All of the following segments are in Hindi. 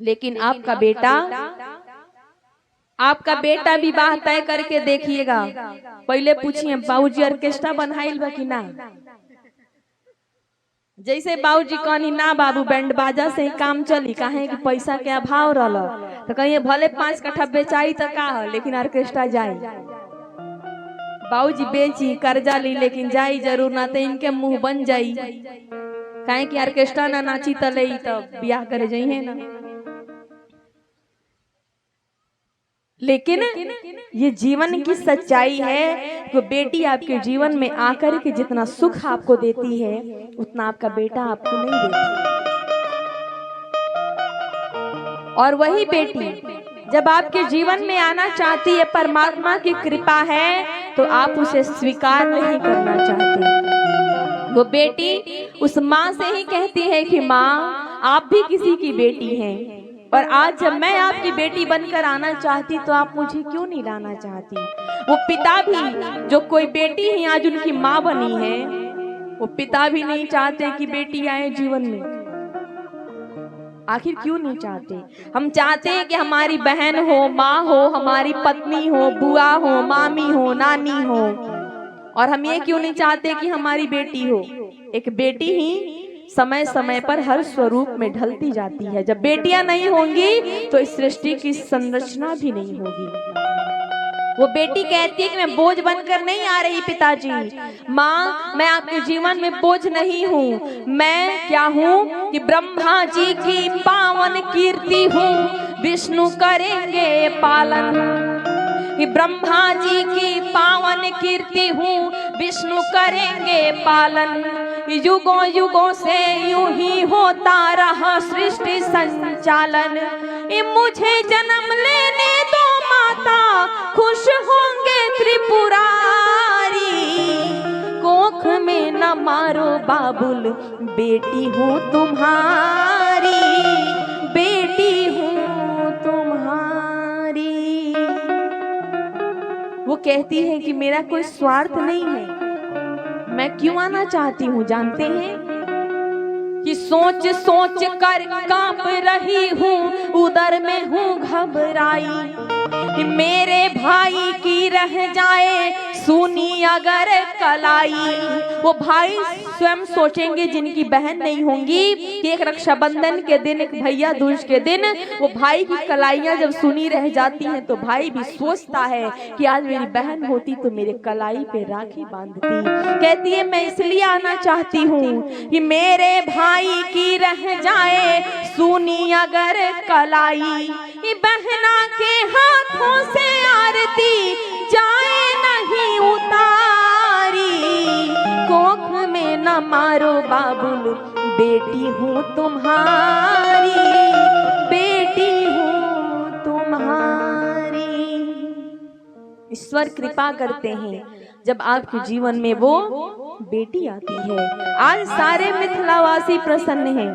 लेकिन आपका बेटा विवाह तय करके देखिएगा, पहले पूछिए बाबूजी ऑर्केस्ट्रा बनाइल बा कि ना। जैसे बाबूजी कहनी ना बाबू बैंड बाजा से ही काम चली, काहे कि पैसा के अभाव रहल, तो कहिए भले 5 कट्ठा बेचाई तो का है, लेकिन ऑर्केस्ट्रा जाई। बाबूजी बेची कर्जा ली, लेकिन जाई जरूर, ना तो इनके मुंह बन जाई, काहे कि ऑर्केस्ट्रा ना नाची तले तो ब्याह करे जाइए ना। लेकिन ये जीवन की सच्चाई है, तो बेटी आपके जीवन में आकर के जितना सुख आपको देती है उतना आपका बेटा आपको नहीं देता। और वही बेटी जब आपके जीवन में आना चाहती है, परमात्मा की कृपा है तो आप उसे स्वीकार नहीं करना चाहते। वो बेटी उस माँ से ही कहती है कि माँ आप भी किसी की बेटी हैं, और आज जब मैं आपकी बेटी बनकर आना चाहती तो आप मुझे क्यों नहीं लाना चाहती। वो पिता भी, जो कोई बेटी ही आज उनकी माँ बनी है, वो पिता भी नहीं चाहते कि बेटी आए जीवन में। आखिर क्यों नहीं चाहते? हम चाहते हैं कि हमारी बहन हो, माँ हो, हमारी पत्नी हो, बुआ हो, मामी हो, नानी हो, और हम ये क्यों नहीं चाहते कि हमारी बेटी हो। एक बेटी ही समय समय पर हर स्वरूप में ढलती जाती है। जब बेटियां नहीं होंगी तो इस सृष्टि की संरचना भी नहीं होगी। वो बेटी कहती है कि मैं बोझ बनकर नहीं आ रही पिताजी, माँ मैं आपके जीवन में बोझ नहीं हूँ। मैं क्या हूँ कि ब्रह्मा जी की पावन कीर्ति हूँ, विष्णु करेंगे पालन। कि ब्रह्मा जी की पावन कीर्ति हूँ, विष्णु करेंगे पालन। युगों युगों से यूं ही होता रहा सृष्टि संचालन। मुझे जन्म लेने दो माता, खुश होंगे त्रिपुरारी। कोख में न मारो बाबुल, बेटी हूँ तुम्हारी, बेटी हूँ तुम्हारी। वो कहती है कि मेरा कोई स्वार्थ नहीं है, मैं क्यों आना चाहती हूँ जानते हैं? कि सोच सोच कर कांप रही हूँ, उदर में हूँ घबराई। कि मेरे भाई की रह जाए सुनी अगर कलाई। वो भाई स्वयं सोचेंगे जिनकी बहन नहीं होंगी कि एक रक्षाबंधन के दिन, एक भैया दूज के दिन वो भाई की कलाइयां जब सुनी रह जाती हैं तो भाई भी सोचता है कि आज मेरी बहन होती तो मेरे कलाई पे राखी बांधती। कहती है मैं इसलिए आना चाहती हूँ कि मेरे भाई की रह जाए सुनी अगर कलाई। बहना के हाथों से आरती जाए नहीं उतारी। कोख में न मारो बाबुल, बेटी हूँ तुम्हारी, बेटी हूँ तुम्हारी। ईश्वर कृपा करते हैं जब आपके जीवन में वो बेटी आती है। आज सारे मिथिलावासी प्रसन्न हैं,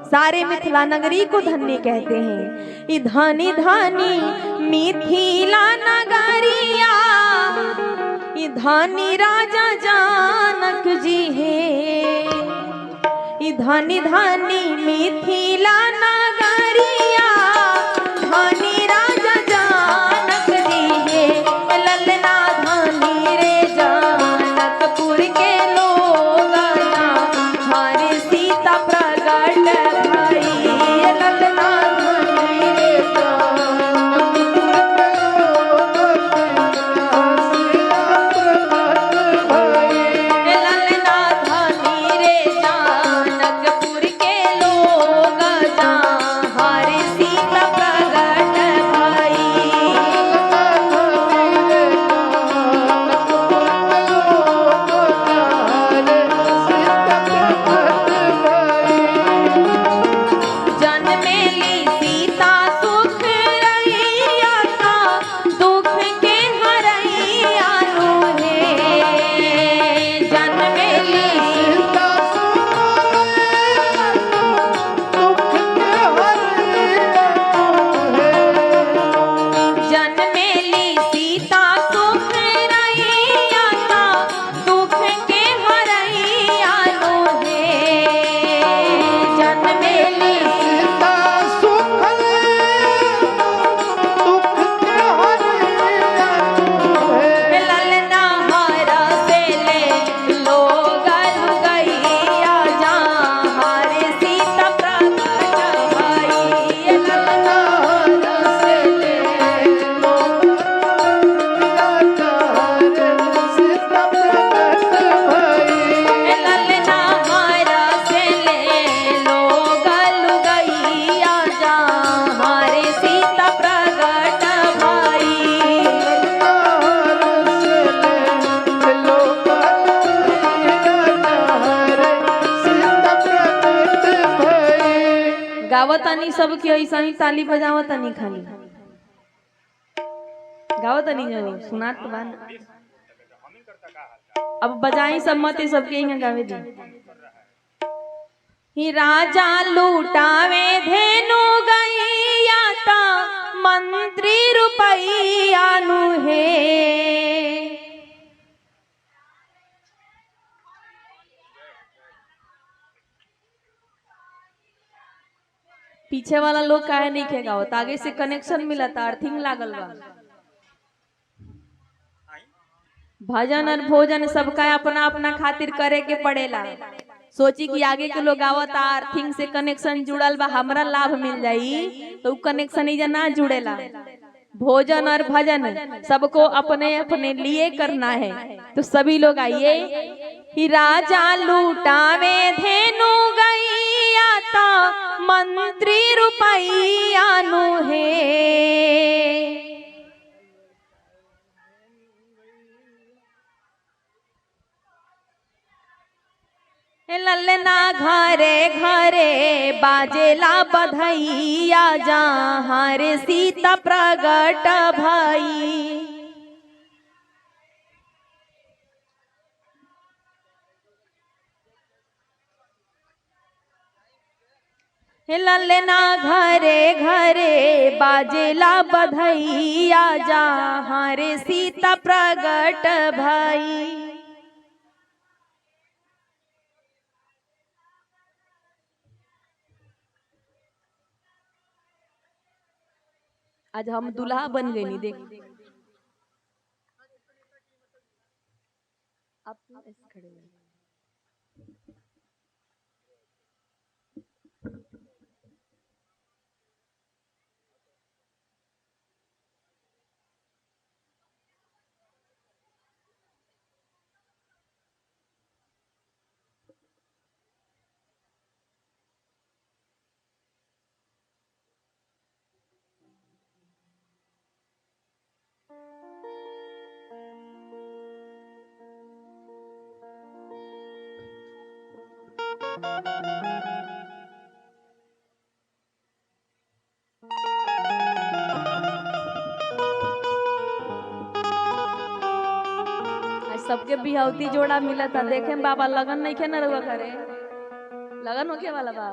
सारे मिथिला नगरी को धन्य कहते हैं। धनी धनी मिथिला नगरिया, धनी राजा जानक जी है। धनी धनी मिथिला नगरिया, धनी राजा जानक जी है। ललना धनी रे जानकपुर के लोग, हमारी सीता प्रगट भाई। ललना धनी रे ललना धनी रे जानकपुर के लोग, गावतानी सब के ऐसा ही ताली बजावतानी खाली गावतानी जो सुनात बा अब बजाई सब मत सबके यहाँ गावे दी ही राजा लूटावे धेनु गैया ता मंत्री रुपैया नु है पीछे वाला लोग काहे नहीं खेगा होता आगे से कनेक्शन मिला था अर्थिंग लागल बा भजन और भोजन सबका अपना अपना खातिर करे के पड़ेला सोची कि आगे के लोग आवता अर्थिंग से कनेक्शन जुड़ल बा हमरा लाभ मिल जाई तो कनेक्शन इजा ना जुड़ेला भोजन और भजन सबको अपने अपने लिए करना है तो सभी लोग आइए ही राजा लूटावे धेनु गैया ता मंत्री रुपैया नु है ललना घरे घरे बाजेला बधैया जहाँ रे सीता प्रगट भई ललना घरे घरे बाजेला बधैया जहाँ रे सीता प्रगट भई आज हम दुल्हा बन गए नहीं देख आप खड़े सबके बिहावती जोड़ा मिला था देखे बाबा लगन नहीं खे न रुआ करे लगन होके वाला बा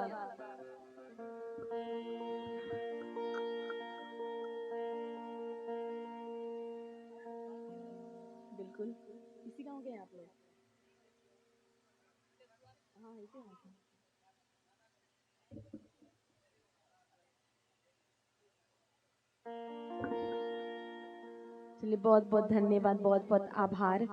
बिल्कुल इसी गांव के हैं आप लोग हाँ इसी गांव के चलिए बहुत बहुत धन्यवाद बहुत बहुत आभार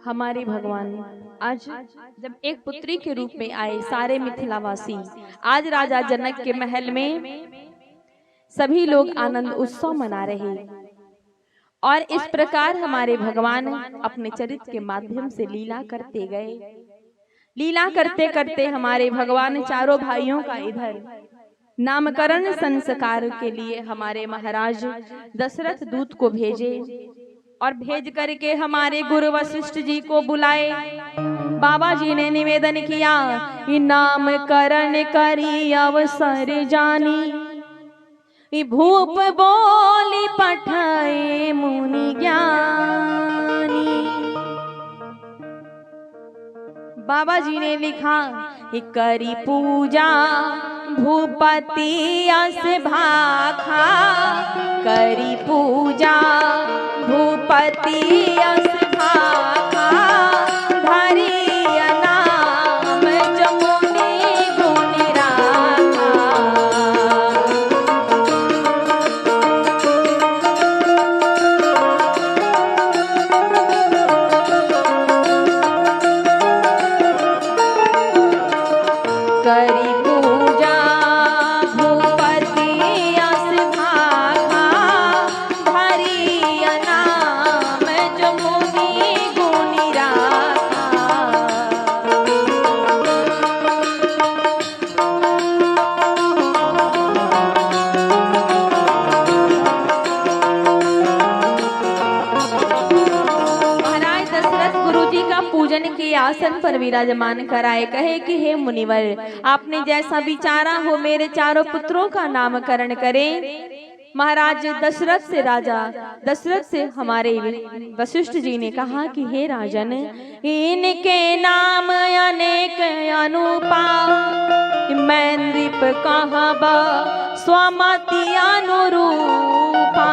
हमारे भगवान आज जब एक पुत्री के रूप में आए सारे मिथिलावासी आज राजा जनक के महल में सभी लोग आनंद उत्सव मना रहे और इस प्रकार हमारे भगवान अपने चरित्र के माध्यम से लीला करते गए। लीला करते करते हमारे भगवान चारों भाइयों का इधर नामकरण संस्कार के लिए हमारे महाराज दशरथ दूत को भेजे और भेज करके हमारे गुरु वशिष्ठ जी को बुलाए। बाबा जी ने निवेदन किया कि नामकरण करी अवसर जानी भूप बोली पठाए मुनि ज्ञानी। बाबा जी ने लिखा करी पूजा भूपति अस भाखा करी पूजा भूपति अस भाखा धरी नाम जमुनी गुण राखा। करी पूजा भूपति अस भाखा धरी नाम जमुनी गुण राखा। आसन पर विराजमान कराए। कहे कि हे मुनिवर, आपने जैसा विचारा हो मेरे चारों पुत्रों का नामकरण करें। महाराज दशरथ से, राजा दशरथ से हमारे वशिष्ठ जी ने कहा कि हे राजन, इनके नाम अनेक अनुपा, मैंद्रीप कहबा स्वामति अनुरूपा।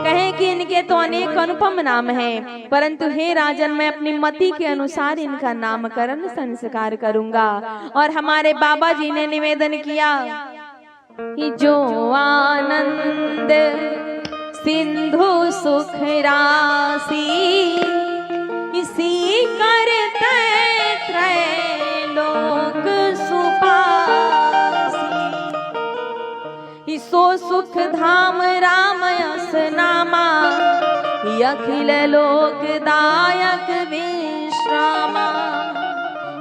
कहे कि इनके तो अनेक अनुपम नाम हैं, परंतु हे राजन मैं अपनी मति के अनुसार इनका नामकरण संस्कार करूंगा। और हमारे बाबा जी ने निवेदन किया कि जो आनंद सिंधु सुख राशि, इसी करते त्रैलोक सुपासी। सो सुख धाम राम यस नामा, अखिल लोक दायक विश्रामा।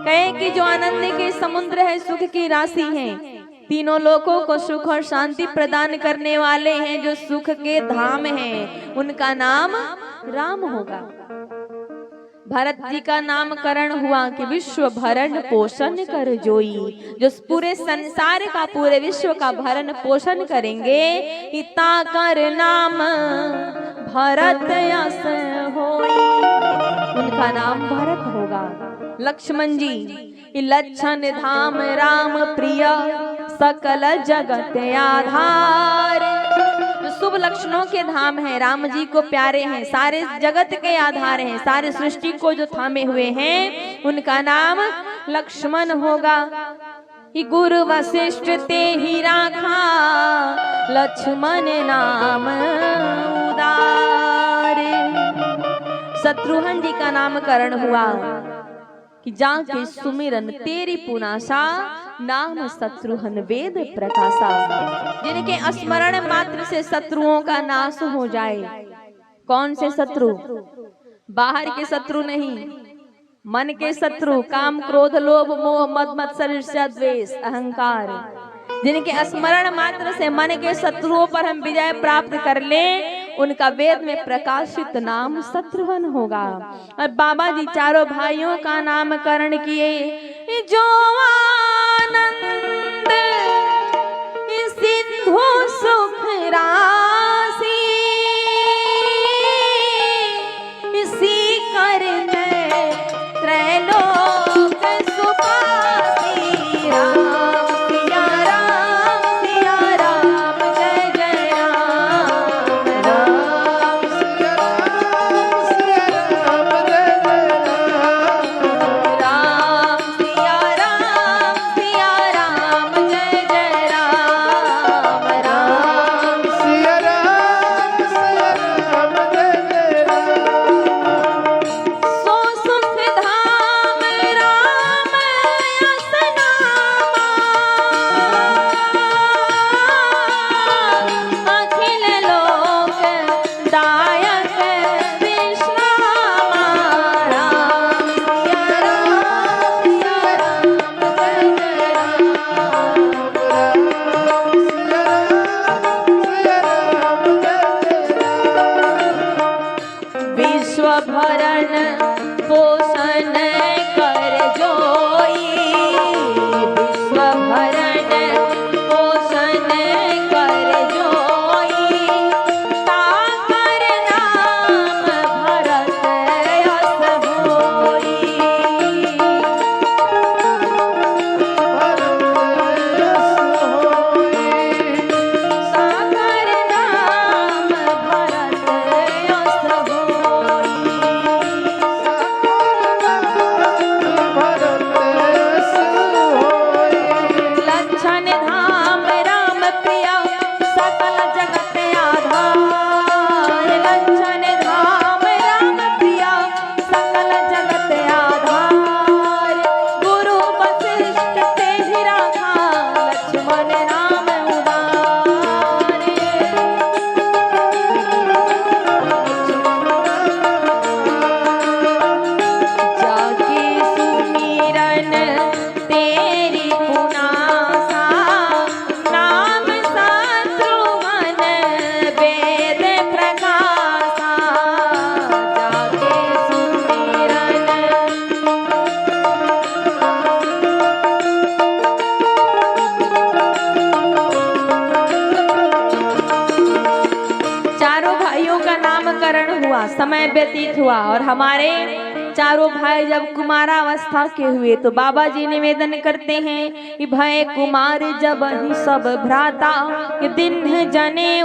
कहे कि जो आनंद के समुद्र है, सुख की राशि है, तीनों लोकों को सुख और शांति प्रदान करने वाले हैं, जो सुख के धाम हैं, उनका नाम राम होगा। भरत जी का नामकरण हुआ कि विश्व भरण पोषण कर जोई, जो पूरे संसार का, पूरे विश्व का भरण पोषण करेंगे, इता कर नाम भरत यस होई, उनका नाम भरत होगा। लक्ष्मण जी, लक्षण धाम राम प्रिय, सकल जगत आधार। जो शुभ लक्षणों के धाम हैं, राम जी को प्यारे हैं, सारे जगत के आधार हैं, सारे सृष्टि को जो थामे हुए हैं, उनका नाम लक्ष्मण होगा। कि गुरु वशिष्ठ ते ही राखा, लक्ष्मण नाम उदार। शत्रुघ्न जी का नामकरण हुआ कि जाके सुमिरन तेरी पुनासा, नाम शत्रुघ्न वेद प्रकाशा। जिनके स्मरण मात्र से शत्रुओं का नाश हो जाए। कौन से शत्रु? बाहर के शत्रु नहीं, मन के शत्रु, काम क्रोध लोभ मोह मद मत्सर ईर्ष्या द्वेष अहंकार। जिनके स्मरण मात्र से मन के शत्रुओं पर हम विजय प्राप्त कर ले, उनका वेद में प्रकाशित नाम शत्रुघ्न होगा। और बाबा जी चारों भाइयों का नामकरण किए। जो आनंद सिंधु सुख राशि, इसी करते त्रैलोक सुपासी। राम सिया राम सिया राम, जय जय राम। राम सिया राम सिया राम, जय जय राम। राम सिया राम समय व्यतीत हुआ और हमारे चारों भाई जब कुमारावस्था के हुए तो बाबा जी निवेदन करते हैं कि भय कुमार जब ही सब भ्राता, ये दिन जने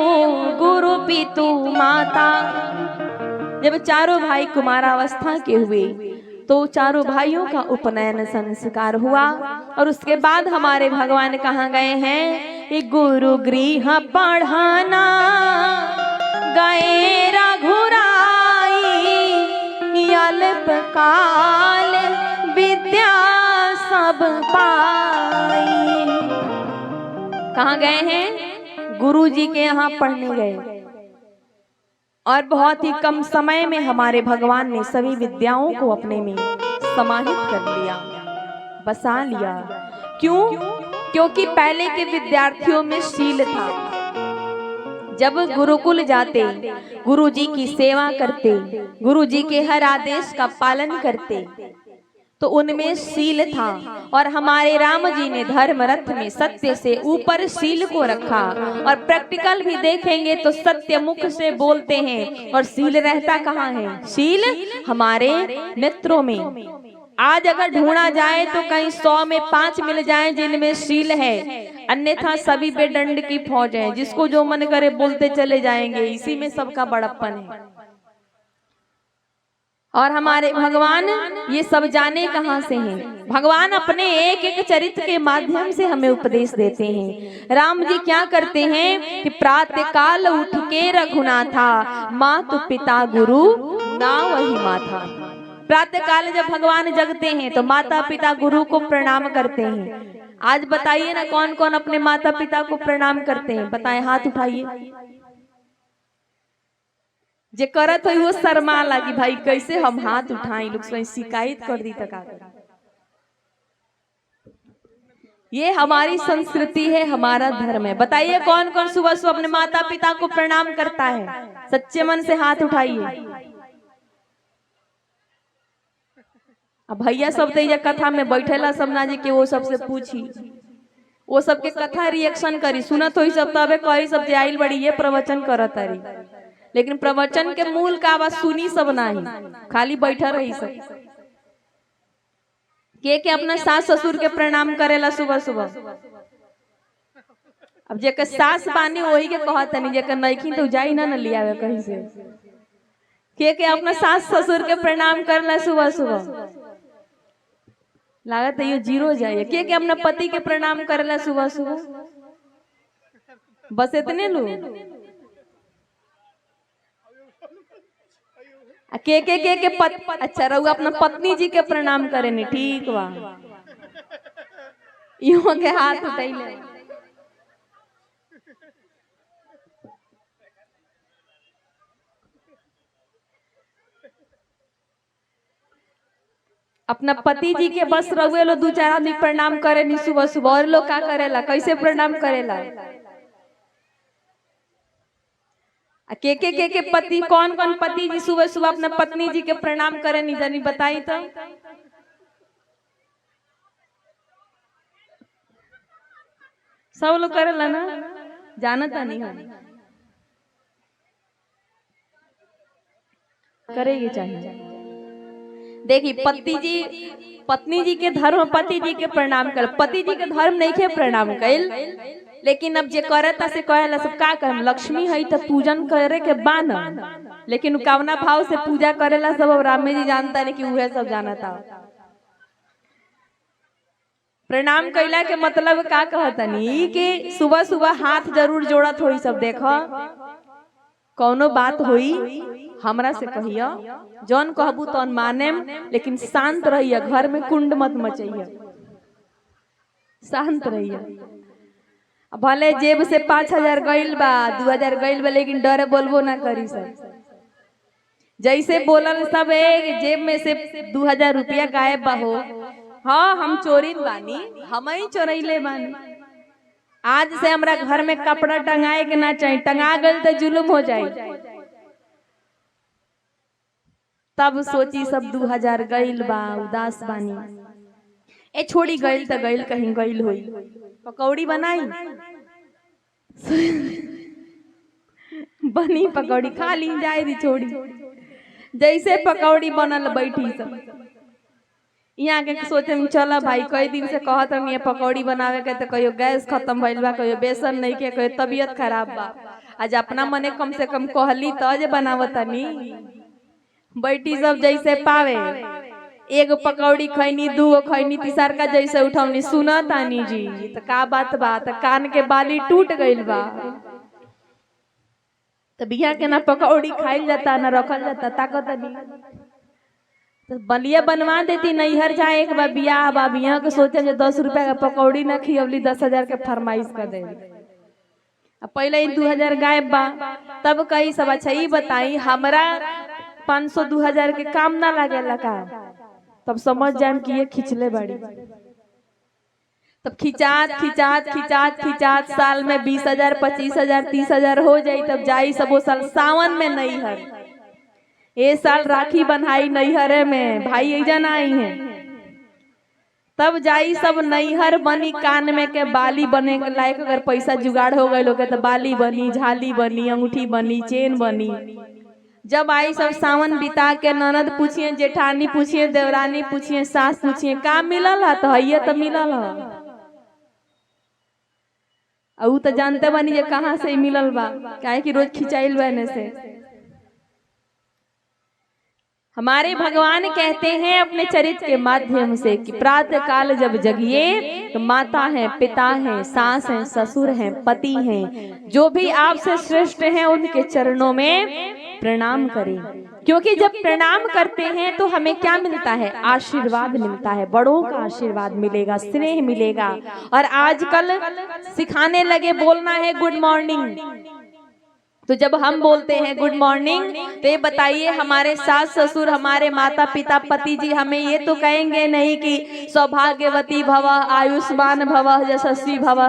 गुरु पितु माता। जब चारों भाई कुमारावस्था के हुए तो चारों भाइयों का उपनयन संस्कार हुआ और उसके बाद हमारे भगवान कहाँ गए हैं? ये गुरु गृह पढ़ाना गए रघुराई, अल्पकाल विद्या सब पाई। कहाँ गए हैं? गुरु जी के यहाँ पढ़ने गए और बहुत ही कम समय में हमारे भगवान ने सभी विद्याओं को अपने में समाहित कर लिया, बसा लिया। क्यों? क्योंकि पहले के विद्यार्थियों में शील था। जब गुरुकुल जाते, गुरु जी की सेवा करते, गुरु जी के हर आदेश का पालन करते तो उनमें शील था। और हमारे राम जी ने धर्म रथ में सत्य से ऊपर शील को रखा। और प्रैक्टिकल भी देखेंगे तो सत्य मुख से बोलते हैं और शील रहता कहाँ है? शील हमारे नेत्रों में। आज अगर ढूंढा जाए तो कहीं 100 में 5 मिल जाए जिनमें शील है, अन्यथा सभी बेदंड की फौज है, जिसको जो मन करे बोलते चले जाएंगे। इसी में सबका बड़प्पन है। और हमारे भगवान ये सब जाने कहाँ से हैं? भगवान अपने एक एक चरित्र के माध्यम से हमें उपदेश देते हैं। राम जी क्या करते हैं कि प्रातः काल उठ के रघुनाथा, मातु पिता गुरु ना वही माथा। प्रातः काल जब भगवान जगते हैं तो माता पिता गुरु को प्रणाम करते हैं। आज बताइए ना कौन कौन अपने माता पिता को प्रणाम करते हैं? बताएं, हाथ उठाइए। जे करत हो वो शर्मा लगी, भाई कैसे हम हाथ उठाएं, लोग शिकायत कर दी तक। ये हमारी संस्कृति है, हमारा धर्म है। बताइए कौन कौन सुबह सुबह अपने माता पिता को प्रणाम करता है? सच्चे मन से हाथ उठाइए। अब भैया सब तो ये कथा में बैठेला समना जी के वो सबसे पूछी, वो सबके कथा रिएक्शन करी, सुनत हो सब तबे कही सब आइल बड़ी ये प्रवचन करत रही, लेकिन प्रवचन के मूल का आवाज सुनी सब नहीं, खाली बैठा रही सब। के अपना सास ससुर के प्रणाम करेला सुबह सुबह? अब जेकर सास बानी वही के कहत नहीं, जेकर नइखिन तो जाई ना लियावे कहीं से। के अपना सास ससुर के प्रणाम करला सुबह सुबह? लागत है ये जीरो जाए। के अपना पति के प्रणाम करेला सुबह सुबह? बस इतने लोग। अच्छा रहू अपना पत्नी जी के प्रणाम करे नहीं, ठीक बा, यूं के हाथ उठैले। अपना पति जी के बस रहुए लो 2-4 आदमी प्रणाम करे नहीं सुबह सुबह। और लोग का करेला? कैसे प्रणाम करेला? के पति कौन कौन पति जी सुबह सुबह अपना पत्नी जी के प्रणाम करे नहीं जानी? बताई तो। सब लोग करेला ना, जानता नहीं हम, करेगी चाहिए। देखिए पत्नी जी के धर्म पति जी के प्रणाम कर, पति जी के धर्म नहीं के प्रणाम कैल, लेकिन अब जे करता से कहेला सब का कर, लक्ष्मी है तो पूजन करे के बान, लेकिन कावना भाव से पूजा करेला सब। अब राम जी जानता नहीं कि वह सब जानता। प्रणाम कैला के मतलब का कहता नहीं कि सुबह सुबह हाथ जरूर जोड़त होई सब। देखो कौनो बात होई हमरा से कहिया, जौन कहबू तौन मानेम, लेकिन शांत रहिए, घर में कुंड मत मचैया, शांत रहिए। भले जेब से 5000 गइल बा, 2000 गइल बा, लेकिन डरे बोलबो ना करी सब। जैसे बोलल सब एक जेब में से 2000 रुपया गायब बा हो, हाँ हम चोरीन बानी, हम ही चोरैले बानी। आज से हमरा घर में कपड़ा टंगाए के ना चाहिए, टंगा गल तो जुलुम हो जाए। तब सोची सब 2000 गइल बा, उदास बानी। ए छोड़ी गइल तो गइल, कहीं गइल होई, पकौड़ी बनाई बनी, पकौड़ी खा ली, जाए दी छोड़ी। जैसे पकौड़ी बनल बैठी सब यहाँ के सोचे में चला भाई कई दिन से कहत हम ये पकौड़ी बनावे के तो कहियो गैस खत्म भइल बा, कहियो बेसन नहीं के, कहियो तबीयत खराब बा। आज अपना मने कम से कम कहली तो जे बनावतनी बैठी सब जैसे पावे। एगो पकौड़ी खैनी, दूगो खैनी, तीसर का जैसे उठौनी सुना तानी जी तो का बात बा, तो कान के बाली टूट गइल बा। तो बिया के ना पकौड़ी खाइल जाता ना रखल जाता, ताकत नहीं तो बलिया बनवा देती। नैहर जाए एक बार बियाह बा, बियाह के सोचे जो 10 रुपया का पकौड़ी ना खियवली 10,000 के फरमाइश कर दे। अब पहले ही 2000 गायब बा, तब कही सब अच्छा ही बताई हमरा 500-2000 के काम ना लागेला का, तब समझ जाए कि ये खिंचले बड़ी। तब खिंचात साल में 20,000, 25,000, 30,000 हो जाई। तब जाई सब वो साल सावन में नैहर, ये साल राखी बन्हाई नैहरे में, भाई ऐजन आई है। तब जाई सब नैहर बनी, कान में के बाली बने के लायक अगर पैसा जुगाड़ हो गए लोग तो बाली बनी, झाली बनी, अंगूठी बनी, चेन बनी। जब आई सब सावन बिता के ननद पूछिए, जेठानी पूछिए, देवरानी पूछिए, सास पूछिए का मिलल है, तो है तो मिलल है। ऊ तो जानते बनी जे कहाँ से मिलल बा, काहे कि रोज खिंचाइल बने से। हमारे भगवान कहते हैं अपने चरित्र के माध्यम से कि प्रातः काल जब जगिए तो माता है, पिता है, सास है, ससुर है, पति हैं, जो भी आपसे श्रेष्ठ हैं उनके चरणों में प्रणाम करें। क्योंकि जब प्रणाम करते हैं तो हमें क्या मिलता है? आशीर्वाद मिलता है, बड़ों का आशीर्वाद मिलेगा, स्नेह मिलेगा। और आजकल सिखाने लगे बोलना है गुड मॉर्निंग। तो जब हम बोलते हैं गुड मॉर्निंग तो ये बताइए हमारे सास ससुर, हमारे माता पिता, पति जी हमें ये तो कहेंगे नहीं कि सौभाग्यवती भव, आयुष्मान भव, यशस्वी भव।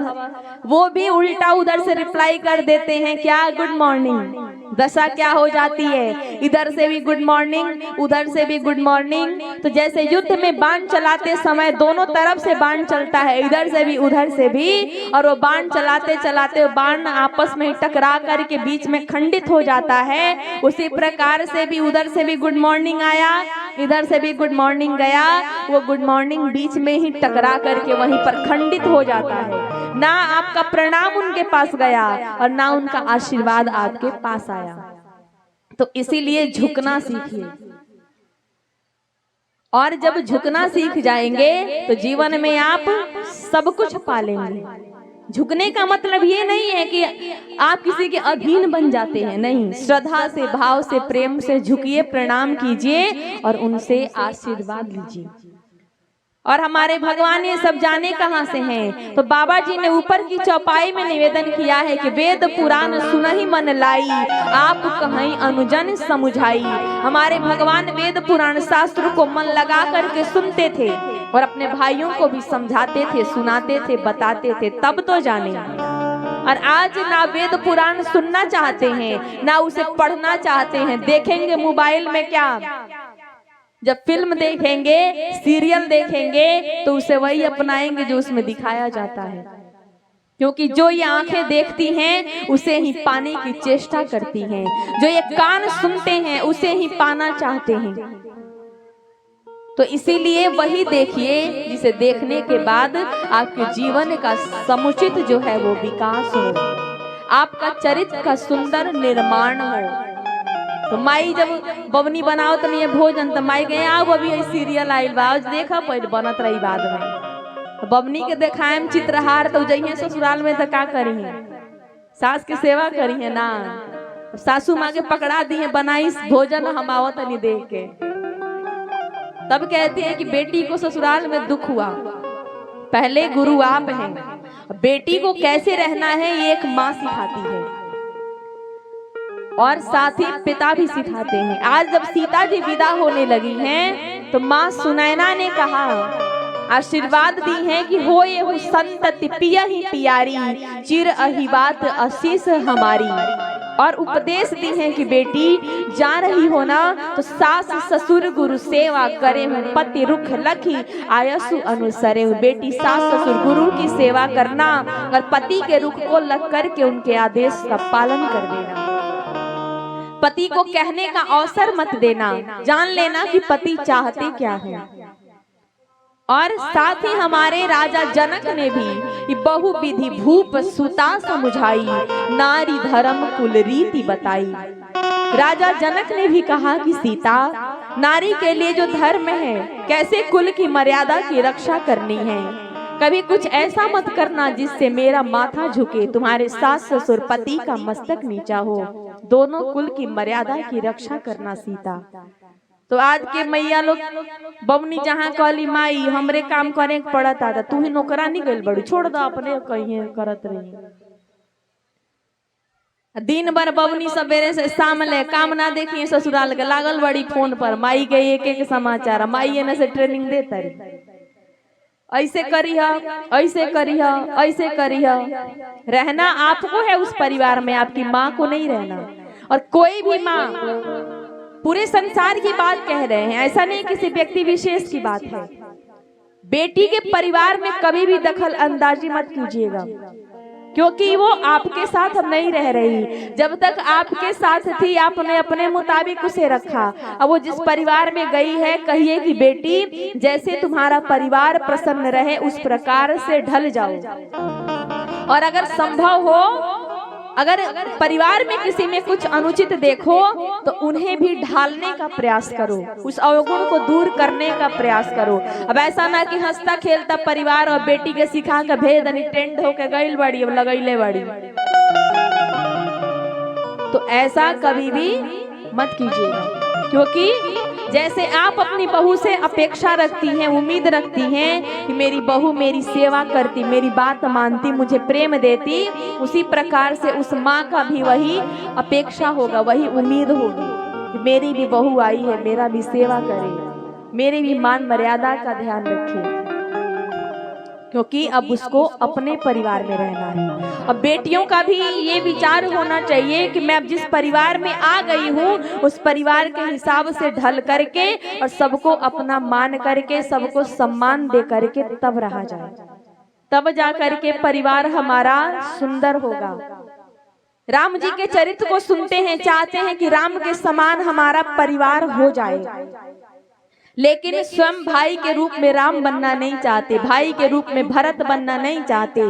वो भी उल्टा उधर से रिप्लाई कर देते हैं क्या? Good morning. दशा क्या हो जाती है, इधर से भी गुड मॉर्निंग, उधर से भी गुड मॉर्निंग। तो जैसे युद्ध में बाण चलाते समय दोनों तरफ से बाण चलता है, इधर से भी उधर से भी, और वो बाण चलाते चलाते बाण आपस में टकरा करके बीच में खंडित हो जाता है। उसी प्रकार से भी उधर से भी गुड मॉर्निंग आया, इधर से भी गुड मॉर्निंग गया, वो गुड मॉर्निंग बीच में ही टकरा करके वहीं पर खंडित हो जाता है। ना आपका प्रणाम उनके पास गया और ना उनका आशीर्वाद आपके पास आया। तो इसीलिए झुकना सीखिए, और जब झुकना सीख जाएंगे तो जीवन में आप सब कुछ पा लेंगे। झुकने का मतलब ये नहीं है कि आप किसी के अधीन बन जाते हैं, नहीं। श्रद्धा से, भाव से, प्रेम से झुकिए, प्रणाम कीजिए और उनसे आशीर्वाद लीजिए। और हमारे भगवान ये सब जाने कहाँ से हैं? तो बाबा जी ने ऊपर की चौपाई में निवेदन किया है कि वेद पुराण सुनहि मन लाई, आप कहीं अनुजन समुझाई। हमारे भगवान वेद पुराण शास्त्र को मन लगा करके सुनते थे और अपने भाइयों को भी समझाते थे, सुनाते थे, बताते थे, तब तो जाने। और आज ना वेद पुराण सुनना चाहते हैं, ना उसे पढ़ना चाहते हैं। देखेंगे मोबाइल में क्या, जब फिल्म देखेंगे, सीरियल देखेंगे तो उसे वही अपनाएंगे जो उसमें दिखाया जाता है। क्योंकि जो ये आंखें देखती हैं उसे ही पाने की चेष्टा करती हैं, जो ये कान सुनते हैं उसे ही पाना चाहते हैं। तो इसीलिए वही देखिए जिसे देखने के बाद आपके जीवन का समुचित जो है वो विकास हो, आपका चरित्र का सुंदर निर्माण हो। तो माई जब बबनी बनाओ तो नहीं भोजन, तो माई गए आओ अभी सीरियल आइल बा, देखा पहले बनत रही बाद में। तो बबनी के देखाए में चित्रहार, तो जइए ससुराल में तो का करी है, सास के सेवा करी है ना। सासू माँ के पकड़ा दी है बनाई भोजन, हम आवत नहीं देख के। तब कहती है कि बेटी को ससुराल में दुख हुआ, पहले गुरु आप हैं, बेटी को कैसे रहना है ये एक माँ सिखाती है और साथ ही पिता भी सिखाते हैं। आज जब सीता जी विदा होने लगी हैं तो माँ सुनैना ने कहा, आशीर्वाद दी है कि हो ये हो संतति पिया ही प्यारी, चिर अहिबात आशीष हमारी। और उपदेश दी है कि बेटी जा रही हो ना तो सास ससुर गुरु सेवा करे हूँ, पति रुख लखी आयसु अनुसरे हूँ। बेटी सास ससुर गुरु की सेवा करना और पति के रुख को लग करके उनके आदेश का पालन कर देना। पति को कहने का अवसर मत देना, जान लेना कि पति चाहते क्या है। और साथ ही हमारे राजा जनक ने भी बहु विधि भूप सुता समुझाई, नारी धर्म कुल रीति बताई। राजा जनक ने भी कहा कि सीता, नारी के लिए जो धर्म है, कैसे कुल की मर्यादा की रक्षा करनी है, कभी कुछ ऐसा मत करना जिससे मेरा माथा झुके, तुम्हारे सास ससुर पति का मस्तक नीचा हो, दोनों कुल की मर्यादा की रक्षा करना सीता। तो आज के मैया लोग बबनी जहाँ कहली माई हमरे काम करे पड़ता था, तू ही नौकरानी गइल बड़ी, छोड़ दो अपने कहीं करत रही। दिन भर बबनी सवेरे से शाम ले काम ना देखिए, ससुराल के लागल बड़ी फोन पर, माई के एक एक समाचार, माई ने से ट्रेनिंग देता रही, ऐसे करी है, ऐसे करी है, ऐसे करी है। रहना आपको है उस परिवार में, आपकी माँ को नहीं रहना। और कोई भी माँ, पूरे संसार की बात कह रहे हैं, ऐसा नहीं किसी व्यक्ति विशेष की बात है, बेटी के परिवार में कभी भी दखल अंदाजी मत कीजिएगा, क्योंकि वो आपके साथ नहीं रह रही। जब तक आपके साथ थी आपने अपने मुताबिक उसे रखा, अब वो जिस परिवार में गई है, कहिए कि बेटी जैसे तुम्हारा परिवार प्रसन्न रहे उस प्रकार से ढल जाओ। और अगर संभव हो, अगर परिवार में किसी में कुछ अनुचित देखो तो उन्हें भी ढालने का प्रयास करो, उस अवगुण को दूर करने का प्रयास करो। अब ऐसा ना कि हंसता खेलता परिवार और बेटी के सिखा के भेज दनी, टेंट होके गइल बड़ी, अब लगैले बड़ी, तो ऐसा कभी भी मत कीजिएगा। क्योंकि जैसे आप अपनी बहू से अपेक्षा रखती हैं, उम्मीद रखती हैं कि मेरी बहू मेरी सेवा करती, मेरी बात मानती, मुझे प्रेम देती, उसी प्रकार से उस माँ का भी वही अपेक्षा होगा, वही उम्मीद होगी कि मेरी भी बहू आई है, मेरा भी सेवा करे, मेरी भी मान मर्यादा का ध्यान रखे, क्योंकि अब उसको अपने परिवार में रहना है। अब बेटियों का भी ये विचार होना चाहिए कि मैं अब जिस परिवार में आ गई हूँ उस परिवार के हिसाब से ढल करके और सबको अपना मान करके, सबको सम्मान दे करके तब रहा जाए, तब जा करके परिवार हमारा सुंदर होगा। राम जी के चरित्र को सुनते हैं, चाहते हैं कि राम के समान हमारा परिवार हो जाए, लेकिन स्वयं भाई के रूप में राम बनना नहीं चाहते, भाई के रूप में भरत बनना नहीं चाहते।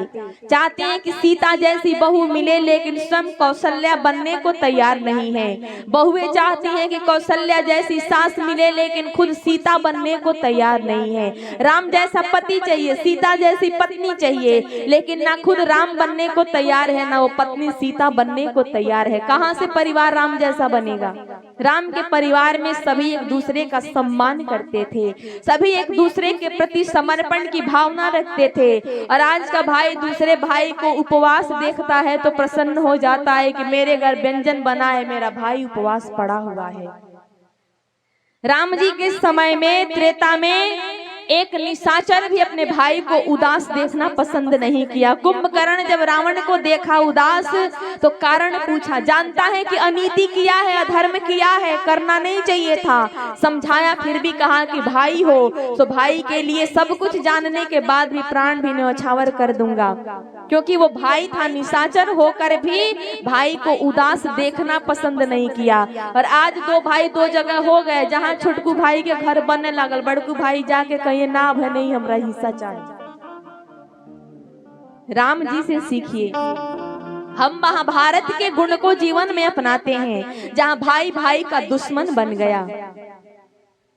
चाहते हैं कि सीता जैसी बहू मिले, लेकिन स्वयं कौशल्या बनने को तैयार नहीं है। बहुएं चाहती हैं कि कौशल्या जैसी सास मिले, लेकिन खुद सीता बनने को तैयार नहीं है। राम जैसा पति चाहिए, सीता जैसी पत्नी चाहिए, लेकिन ना खुद राम बनने को तैयार है, ना वो पत्नी सीता बनने को तैयार है। कहाँ से परिवार राम जैसा बनेगा? राम के परिवार में सभी एक दूसरे का सम्मान करते थे, सभी एक दूसरे के प्रति समर्पण की भावना रखते थे। और आज का भाई दूसरे भाई को उपवास देखता है तो प्रसन्न हो जाता है कि मेरे घर व्यंजन बना है, मेरा भाई उपवास पड़ा हुआ है। राम जी के समय में, त्रेता में, एक निशाचर भी अपने भाई को उदास देखना पसंद नहीं किया। कुंभकर्ण जब रावण को देखा उदास तो कारण पूछा, जानता है कि अनीति किया है, अधर्म किया है, करना नहीं चाहिए था, समझाया, फिर भी कहा कि भाई हो तो भाई के लिए सब कुछ जानने के बाद भी प्राण भी न्यौछावर कर दूंगा, क्योंकि वो भाई था। निशाचर होकर भी भाई को उदास देखना पसंद नहीं किया। और आज दो भाई दो जगह हो गए, जहाँ छोटकू भाई के घर बनने लगल, बड़कू भाई जाके कहिए ना भाई नहीं हमरा हिस्सा चाहिए। राम जी से सीखिए। हम महाभारत के गुण को जीवन में अपनाते हैं, जहाँ भाई भाई का दुश्मन बन गया,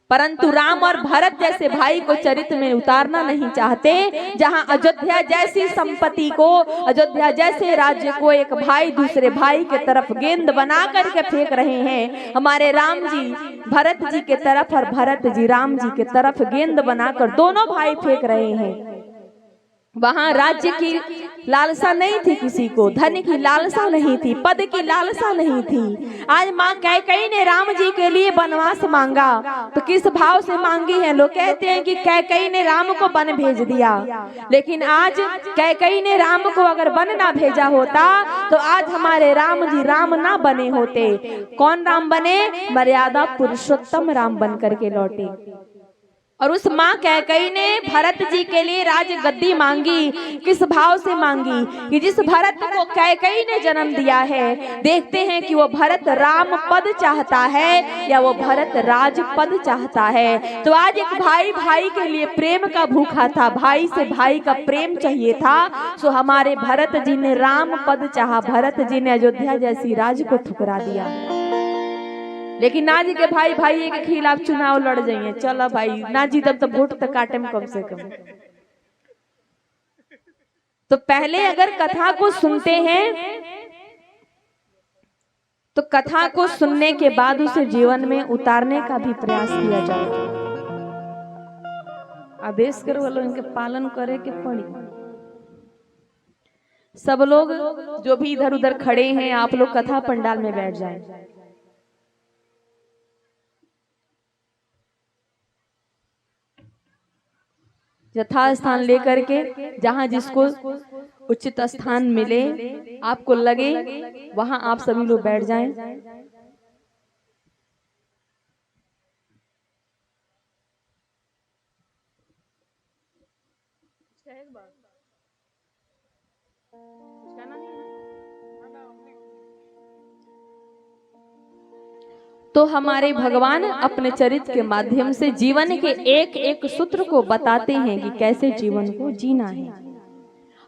परंतु राम और भरत जैसे भाई को चरित्र में उतारना नहीं चाहते। जहां अयोध्या जैसी संपत्ति को, अयोध्या जैसे राज्य को एक भाई दूसरे भाई के तरफ गेंद बना करके फेंक रहे हैं, हमारे राम जी भरत जी के तरफ और भरत जी राम जी के तरफ गेंद बनाकर दोनों भाई फेंक रहे हैं। वहां राज्य की लालसा नहीं थी, किसी को धन की लालसा नहीं थी, पद की लालसा नहीं थी। आज माँ कैकेयी ने राम जी के लिए वनवास मांगा तो किस भाव से मांगी है? लोग कहते हैं कि कैकेयी ने राम को वन भेज दिया, लेकिन आज कैकेयी ने राम को अगर वन ना भेजा होता तो आज हमारे राम जी राम ना बने होते। कौन राम बने? मर्यादा पुरुषोत्तम राम बन करके लौटे। और उस माँ कैकेयी ने भरत जी के लिए राजगद्दी मांगी। किस भाव से मांगी कि जिस भरत को कैकेयी ने जन्म दिया है, देखते हैं कि वो भरत राम पद चाहता है या वो भरत राज पद चाहता है। तो आज एक भाई भाई के लिए प्रेम का भूखा था, भाई से भाई का प्रेम चाहिए था। सो हमारे भरत जी ने राम पद चाहा, भरत जी ने अयोध्या जैसी राज को ठुकरा दिया। लेकिन ना जी के भाई भाई के खिलाफ चुनाव लड़ जाइए, चलो भाई ना जीतब तो वोट तक काटे में कम से कम। तो पहले अगर कथा को सुनते हैं तो कथा को सुनने के बाद उसे जीवन में उतारने का भी प्रयास किया जाए। आदेश करो वालों इनके पालन करे के पड़ी। सब लोग जो भी इधर उधर खड़े हैं, आप लोग कथा पंडाल में बैठ जाएं। यथा स्थान लेकर के जहां जिसको उचित स्थान मिले, आपको लगे वहां आप सभी लोग बैठ जाएं। तो हमारे भगवान अपने चरित्र के माध्यम से जीवन के एक एक सूत्र को बताते हैं कि कैसे जीवन को जीना है।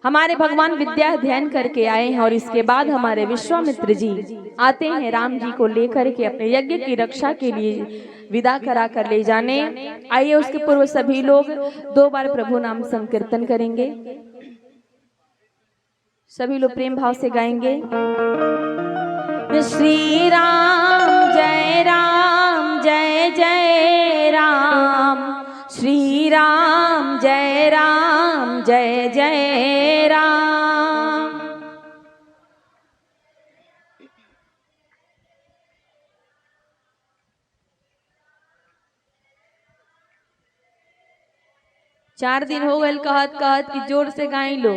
हमारे भगवान विद्या अध्ययन करके आए हैं और इसके बाद हमारे विश्वामित्र जी आते हैं राम जी को लेकर के अपने यज्ञ की रक्षा के लिए विदा करा कर ले जाने। आइए उसके पूर्व सभी लोग 2 बार प्रभु नाम संकीर्तन करेंगे। सभी लोग प्रेम भाव से गाएंगे। श्री राम जय राम जय जय राम, श्री राम जय राम जय जय राम। चार दिन हो गए कहत कहत कि जोर से गाई लो,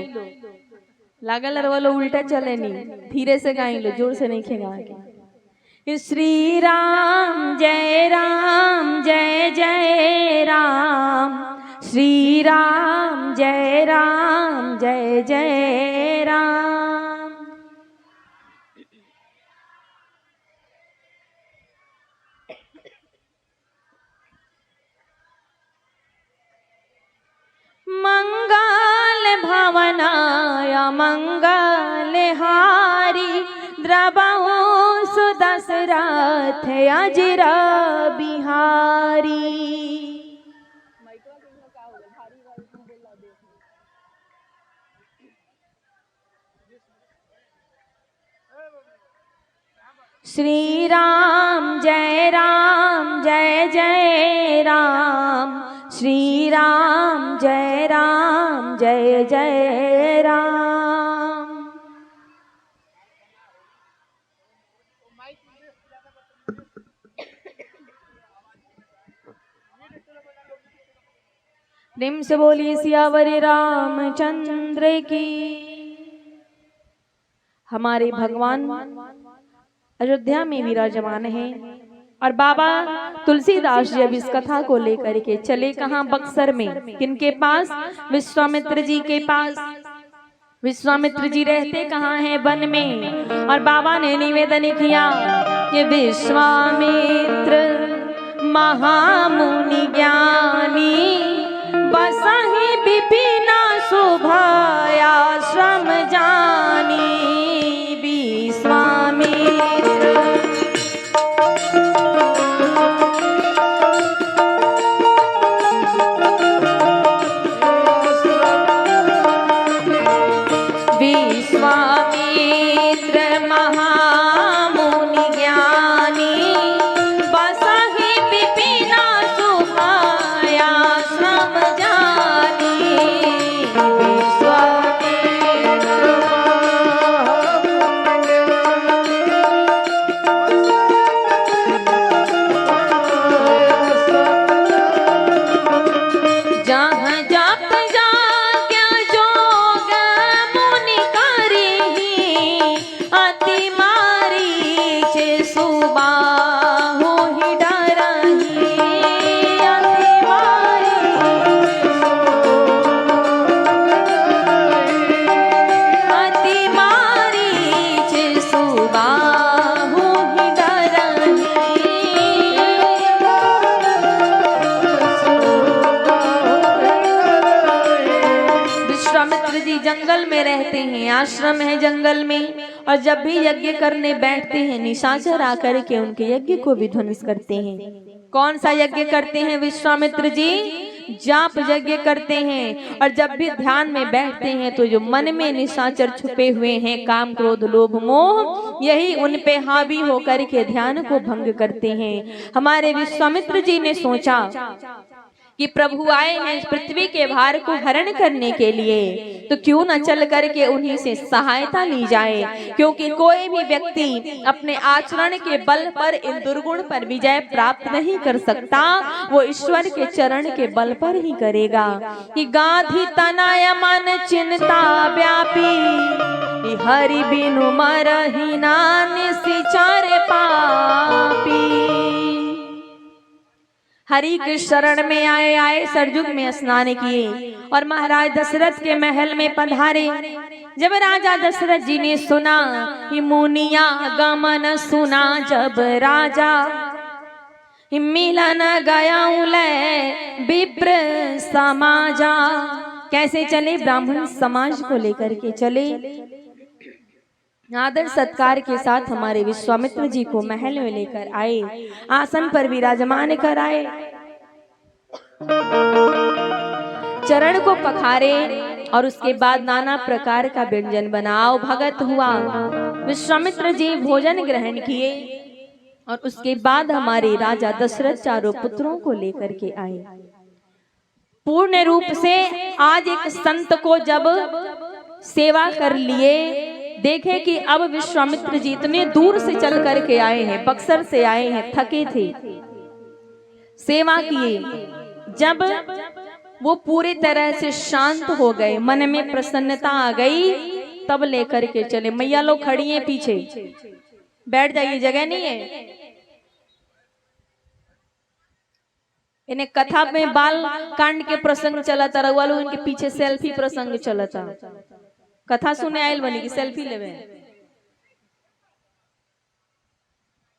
लागल वालो उल्टा चले नहीं, धीरे से गाई लो, जोर से नहीं खेगा के। श्री राम जय जय राम, श्री राम जय जय राम। मंगल भवनाय मंगल हारी, द्रवहु सुदशरथ अजिर बिहारी। श्री राम जय जय राम, श्री राम जय जय राम। प्रेम से बोलिए सियावर रामचंद्र की। हमारे भगवान अयोध्या में विराजमान हैं और बाबा तुलसीदास जी अब इस कथा को लेकर के चले कहाँ? बक्सर में। किनके पास? विश्वामित्र जी के पास। विश्वामित्र जी रहते कहाँ हैं? वन में। और बाबा ने निवेदन किया कि विश्वामित्र महामुनि ज्ञानी, बसहि विपिन शुभ आश्रम जानी। जंगल में रहते हैं, आश्रम है जंगल में, और जब भी यज्ञ करने बैठते हैं निशाचर आकर के उनके यज्ञ को भी ध्वंस करते हैं। कौन सा यज्ञ करते हैं विश्वामित्र जी? जाप यज्ञ करते हैं। और जब भी ध्यान में बैठते हैं तो जो मन में निशाचर छुपे हुए हैं, काम क्रोध लोभ मोह, यही उन पे हावी होकर के ध्यान को भंग करते हैं। हमारे विश्वामित्र जी ने सोचा कि प्रभु आए हैं पृथ्वी के भार को हरण करने के लिए, तो क्यों न चल करके उन्हीं से सहायता ली जाए, क्योंकि कोई भी व्यक्ति अपने आचरण के बल पर इन दुर्गुण पर विजय प्राप्त नहीं कर सकता, वो ईश्वर के चरण के बल पर ही करेगा। कि गाधी तनय मन चिंता व्यापी, हरि बिनु मरहि नानि सिचारे पापी। हरि के शरण में आए सरजुग में स्नान किए और महाराज दशरथ के महल में पधारे। जब राजा दशरथ जी ने सुना कि मुनिया गमन सुना, जब राजा मिलन गया विप्र समाजा। कैसे चले? ब्राह्मण समाज को लेकर के चले। आदर सत्कार के साथ हमारे विश्वामित्र जी को महल में लेकर आए, आसन पर विराजमान कराए, चरण को पखारे और उसके बाद नाना प्रकार का व्यंजन बनाओ भगत हुआ। विश्वामित्र जी भोजन ग्रहण किए और उसके बाद हमारे राजा दशरथ चारों पुत्रों को लेकर के आए। पूर्ण रूप से आज एक संत को जब सेवा कर लिए, देखे कि अब विश्वामित्र जी इतने दूर से चल करके आए हैं, बक्सर से आए हैं, थके थे, सेवा किए। जब वो पूरी तरह से शांत हो गए, मन में प्रसन्नता आ गई, तब लेकर के चले। मैया लोग खड़ी हैं पीछे, बैठ जाइए, जगह नहीं है। इन्हें कथा में बाल कांड के प्रसंग चला था, रउआ लोग इनके पीछे सेल्फी प्रसंग चला था। कथा सुने आयल बनी की सेल्फी लेवे।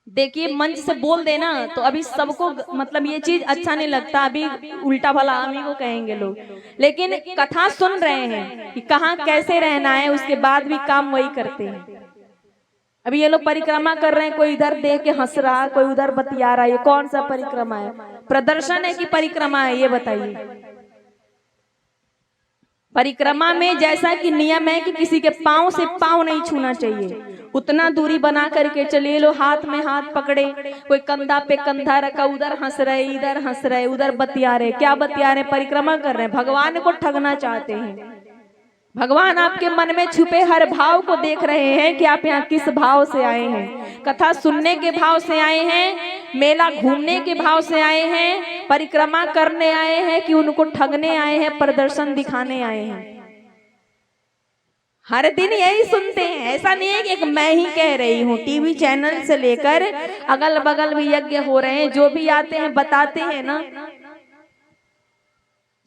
देखिए मंच से बोल देना तो अभी सबको मतलब ये चीज अच्छा नहीं लगता, अभी उल्टा भला हम ही को कहेंगे लोग, लेकिन कथा सुन रहे हैं कि कहाँ कैसे रहना है, उसके बाद भी काम वही करते हैं। अभी ये लोग परिक्रमा कर रहे हैं, कोई इधर देख के हंस रहा, कोई उधर बतिया रहा, ये कौन सा परिक्रमा है? प्रदर्शन है कि परिक्रमा है, ये बताइए। परिक्रमा में जैसा कि नियम है कि किसी के पांव से पांव नहीं छूना चाहिए, उतना दूरी बना करके चलिए। लो हाथ में हाथ पकड़े, कोई कंधा पे कंधा रखा, उधर हंस रहे, इधर हंस रहे, उधर बतिया रहे। क्या बतिया रहे? परिक्रमा कर रहे हैं, भगवान को ठगना चाहते हैं। भगवान आपके मन में छुपे हर भाव को देख रहे हैं कि आप यहाँ किस भाव से आए हैं। कथा सुनने के भाव से आए हैं, मेला घूमने के भाव से आए हैं, परिक्रमा करने आए हैं कि उनको ठगने आए हैं, प्रदर्शन दिखाने आए हैं। हर दिन यही सुनते हैं। ऐसा नहीं है कि एक मैं ही कह रही हूँ, टीवी चैनल से लेकर अगल बगल भी यज्ञ हो रहे हैं, जो भी आते हैं बताते हैं ना।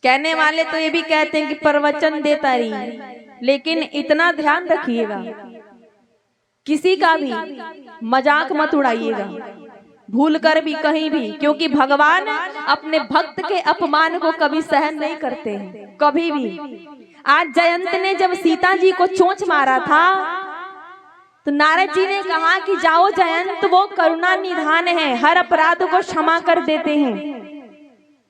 कहने वाले तो ये भी कहते हैं कि प्रवचन देता रही, लेकिन इतना ध्यान रखिएगा किसी का भी मजाक मत उड़ाइएगा भूल कर भी कहीं भी, क्योंकि भगवान अपने भक्त के अपमान को कभी सहन नहीं करते हैं, कभी भी। आज जयंत ने जब सीता जी को चोंच मारा था तो नारद जी ने कहा कि जाओ जयंत, वो करुणा निधान है, हर अपराध को क्षमा कर देते हैं।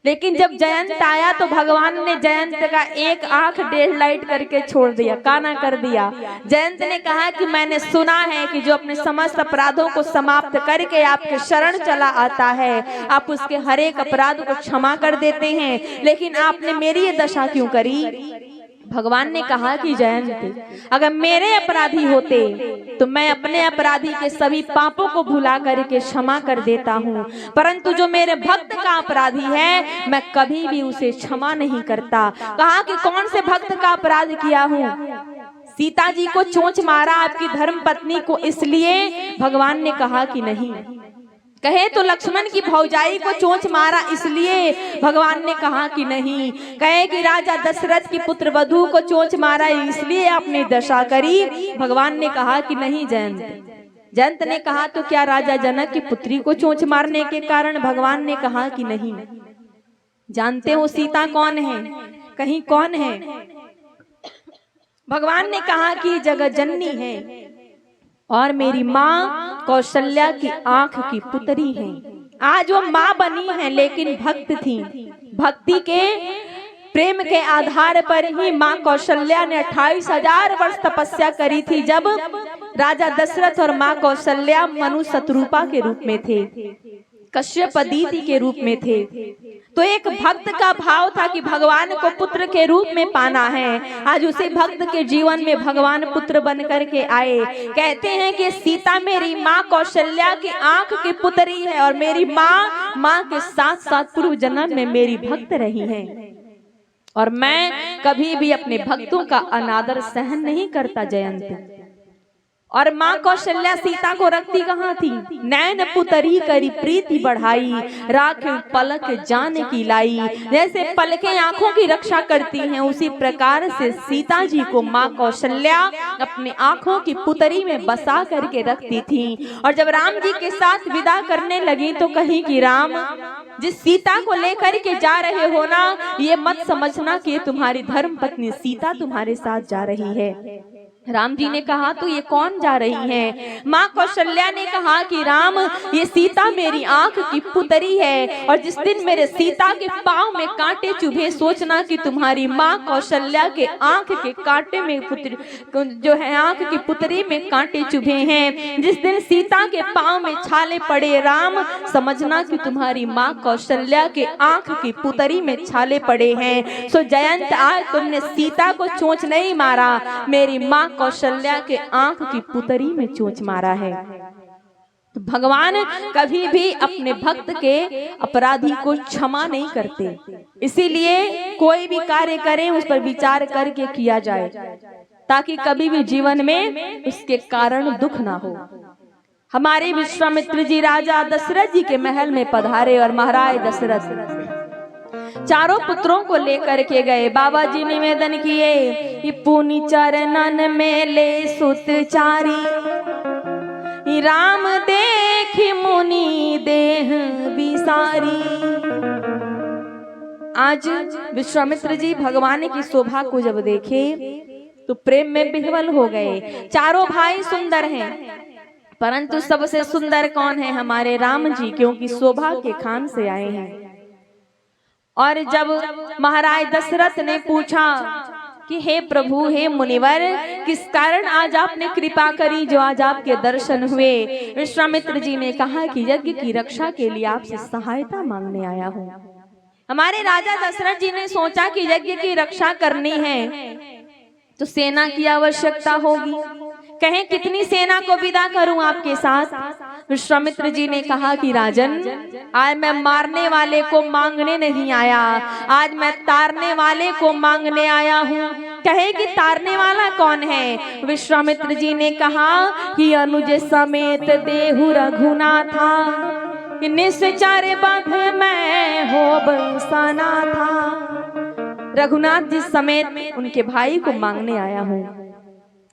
लेकिन जब जयंत आया तो भगवान ने जयंत का एक आंख 1.5 लाइट करके छोड़ दिया, काना कर दिया। जयंत ने कहा कि मैंने सुना है कि जो अपने समस्त अपराधों को समाप्त करके आपके शरण चला आता है, आप उसके हर एक अपराध को क्षमा कर देते हैं, लेकिन आपने मेरी ये दशा क्यों करी? भगवान ने कहा कि जयंत, अगर मेरे अपराधी होते तो मैं अपने अपराधी के सभी पापों को भुला करके क्षमा कर देता हूँ, परंतु जो मेरे भक्त का अपराधी है मैं कभी भी उसे क्षमा नहीं करता। कहा कि कौन से भक्त का अपराध किया हूँ? सीता जी को चोंच मारा आपकी धर्म पत्नी को, इसलिए भगवान ने कहा कि नहीं। कहे तो लक्ष्मण की भौजाई को चोंच मारा, इसलिए भगवान ने कहा कि नहीं। कहे कि राजा दशरथ की पुत्र वधू को चोंच मारा, इसलिए आपने दशा करी, भगवान ने कहा कि नहीं जयंत। जयंत ने कहा तो क्या राजा जनक की पुत्री को चोंच मारने के कारण? भगवान ने कहा कि नहीं। जानते हो सीता कौन है? कहीं कौन है? भगवान ने कहा कि जगत जननी है और मेरी माँ कौशल्या की आंख की पुतरी है। आज वो माँ बनी है लेकिन भक्त थी। भक्ति के प्रेम के आधार पर ही माँ कौशल्या ने 28,000 वर्ष तपस्या करी थी, जब राजा दशरथ और माँ कौशल्या मनु शत्रुपा के रूप में थे, कश्यप अदिति के रूप में थे। तो एक भक्त का भाव था कि भगवान को पुत्र के रूप में पाना है। आज उसी भक्त के जीवन में भगवान पुत्र बन करके आए। कहते हैं कि सीता मेरी माँ कौशल्या की आंख की पुतरी है और मेरी माँ के साथ साथ पूर्व जन्म में मेरी भक्त रही है, और मैं कभी भी अपने भक्तों का अनादर सहन नहीं करता जयंत। और माँ कौशल्या सीता को रखती कहाँ थी? नैन पुतरी करी प्रीति बढ़ाई, राख पलक जान की लाई। जैसे पलकें आंखों की रक्षा करती हैं, उसी प्रकार से सीता जी को माँ कौशल्या अपनी आंखों की पुतरी में बसा करके रखती थी। और जब राम जी के साथ विदा करने लगी तो कही कि राम, जिस सीता को लेकर के जा रहे हो ना, ये मत समझना कि तुम्हारी धर्म पत्नी सीता तुम्हारे साथ जा रही है। राम जी ने कहा तो ये कौन जा रही है? माँ कौशल्या ने कहा कि राम, ये सीता मेरी आंख की पुतरी है, और जिस दिन मेरे सीता के पांव में कांटे चुभे, सोचना कि तुम्हारी माँ कौशल्या के आंख के कांटे में जो है आंख की पुतरी में कांटे चुभे हैं। जिस दिन सीता के पांव में छाले पड़े राम, समझना कि तुम्हारी माँ कौशल्या के आंख की पुतरी में छाले पड़े हैं। सो जयंत, आज तुमने सीता को चोंच नहीं मारा, मेरी माँ कौशल्या के आंख की पुतरी में चोंच मारा है। तो भगवान कभी भी अपने भक्त के अपराधी को क्षमा नहीं करते। इसीलिए कोई भी कार्य करें उस पर विचार करके किया जाए, ताकि कभी भी जीवन में उसके कारण दुख ना हो। हमारे विश्वामित्र जी राजा दशरथ जी के महल में पधारे और महाराज दशरथ चारों पुत्रों को लेकर के गए। बाबा जी निवेदन किए कि पुनि चरणन में ले सुत चारी, राम देखी मुनि देह बिसारी। आज विश्वामित्र जी भगवान की शोभा को जब देखे तो प्रेम में विह्वल हो गए। चारों भाई सुंदर हैं, परंतु सबसे सुंदर कौन है? हमारे राम जी, क्योंकि शोभा के खान से आए हैं। और जब महाराज दशरथ ने पूछा कि हे प्रभु, हे मुनिवर, किस कारण आज आपने कृपा करी जो आज आपके दर्शन हुए? विश्वामित्र जी ने कहा कि यज्ञ की रक्षा के लिए आपसे सहायता मांगने आया हूँ। हमारे राजा दशरथ जी ने सोचा कि यज्ञ की रक्षा करनी है तो सेना की आवश्यकता होगी। कहें कितनी सेना को विदा करूं आपके साथ? विश्वामित्र जी ने कहा कि राजन, आज मैं मारने वाले को मांगने नहीं आया, आज मैं तारने वाले को मांगने आया हूँ। कहे कि तारने वाला कौन है? विश्वामित्र जी ने कहा कि अनुज समेत देहु रघुनाथा, निश्चर बध मैं हो बंसना था। रघुनाथ जी समेत उनके भाई को मांगने आया हूँ।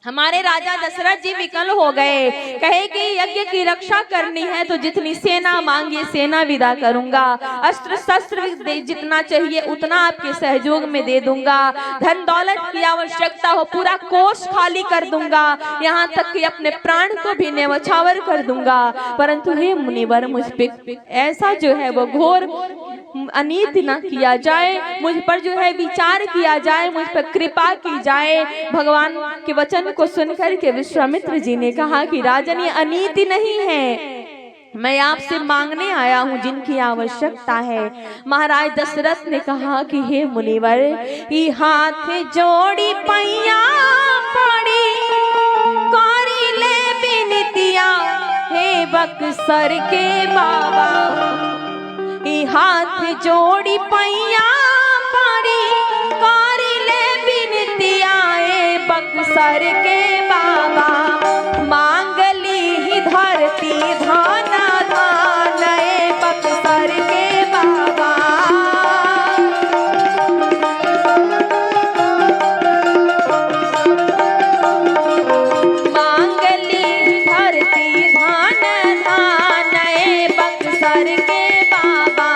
हमारे राजा दशरथ जी विकल हो गए। कहे कि यज्ञ की रक्षा करनी है तो जितनी सेना मांगी सेना विदा करूंगा, अस्त्र शस्त्र जितना चाहिए उतना आपके सहयोग में दे दूंगा, धन दौलत की आवश्यकता हो पूरा कोष खाली कर दूंगा, यहाँ तक कि अपने प्राण को भी न्यौछावर कर दूंगा। परंतु हे मुनिवर, मुझ पे ऐसा जो है वो घोर अनीति न किया जाए, मुझ पर जो है विचार किया जाए, मुझ पर कृपा की जाए। भगवान के वचन को सुनकर के विश्वामित्र जी ने कहा कि राजन, ये अनीति नहीं है, मैं आपसे मांगने आया हूँ जिनकी आवश्यकता है। महाराज दशरथ ने कहा कि हे मुनिवर, ये हाथ जोड़ी पैया पड़ी करी ले बिनतिया, हे बक्सर के बाबा, ये हाथ जोड़ी पैया पड़ी करी ले बिनतिया, हे बक्सर के बाबा, मांगली ही धरती धाना धान, हे बक्सर के बाबा। मांगली धरती धान धान, हे बक्सर के बाबा।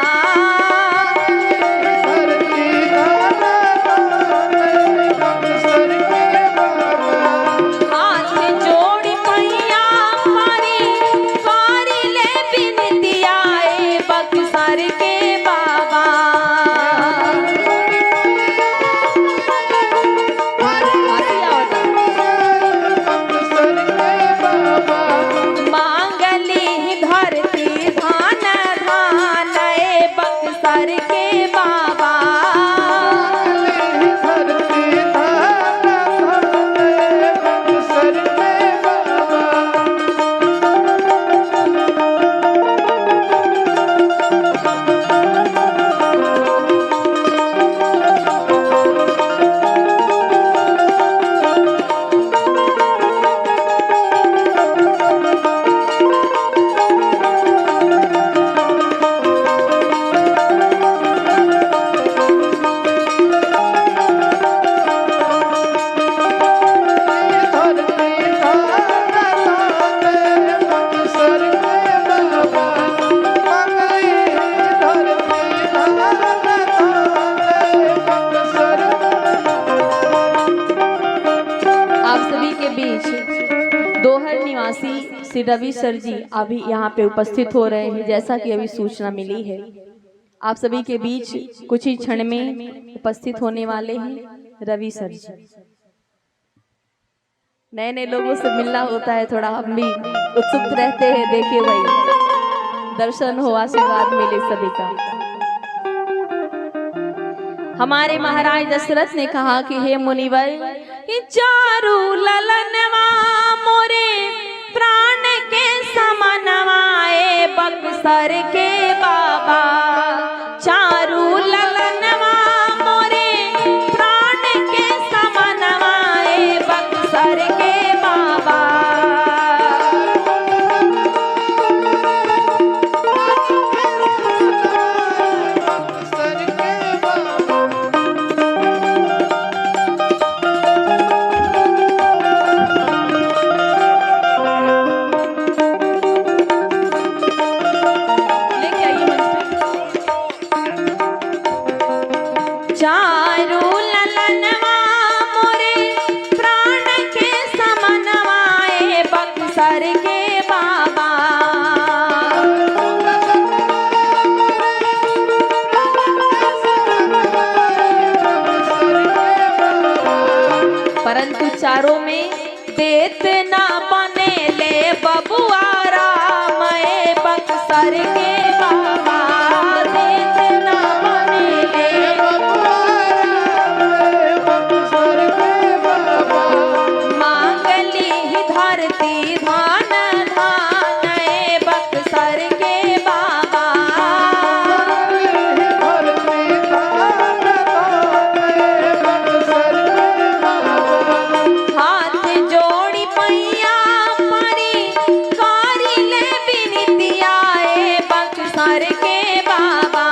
के बीच दोहर निवासी श्री रवि सर जी अभी यहाँ पे उपस्थित हो रहे हैं, जैसा कि अभी सूचना मिली है। आप सभी के बीच कुछ ही क्षण में उपस्थित होने वाले हैं रवि सर जी। नए नए लोगों से मिलना होता है, थोड़ा हम भी उत्सुक रहते हैं। देखिए भाई, दर्शन हो, आशीर्वाद मिले सभी का। हमारे महाराज दशरथ ने कहा कि हे मुनिवर, कि चारू ललनवा मोरे प्राण के समनवाए बक्सर के बाबा। चारू ललनवा मोरे प्राण के समनवाए बक्सर के बाबा। चारू ललनवा मोरे प्राण के समनवाए बक्सर के बाबा। परंतु चारों में देत ना बने ले बबुआ राम बक्सर के बाबा। देत ना बने ले मांगली ही धरती धान धान बक्सर के बाबा। हाथ जोड़ी पैया परी कारी ले बिनतिया बक्सर के बाबा।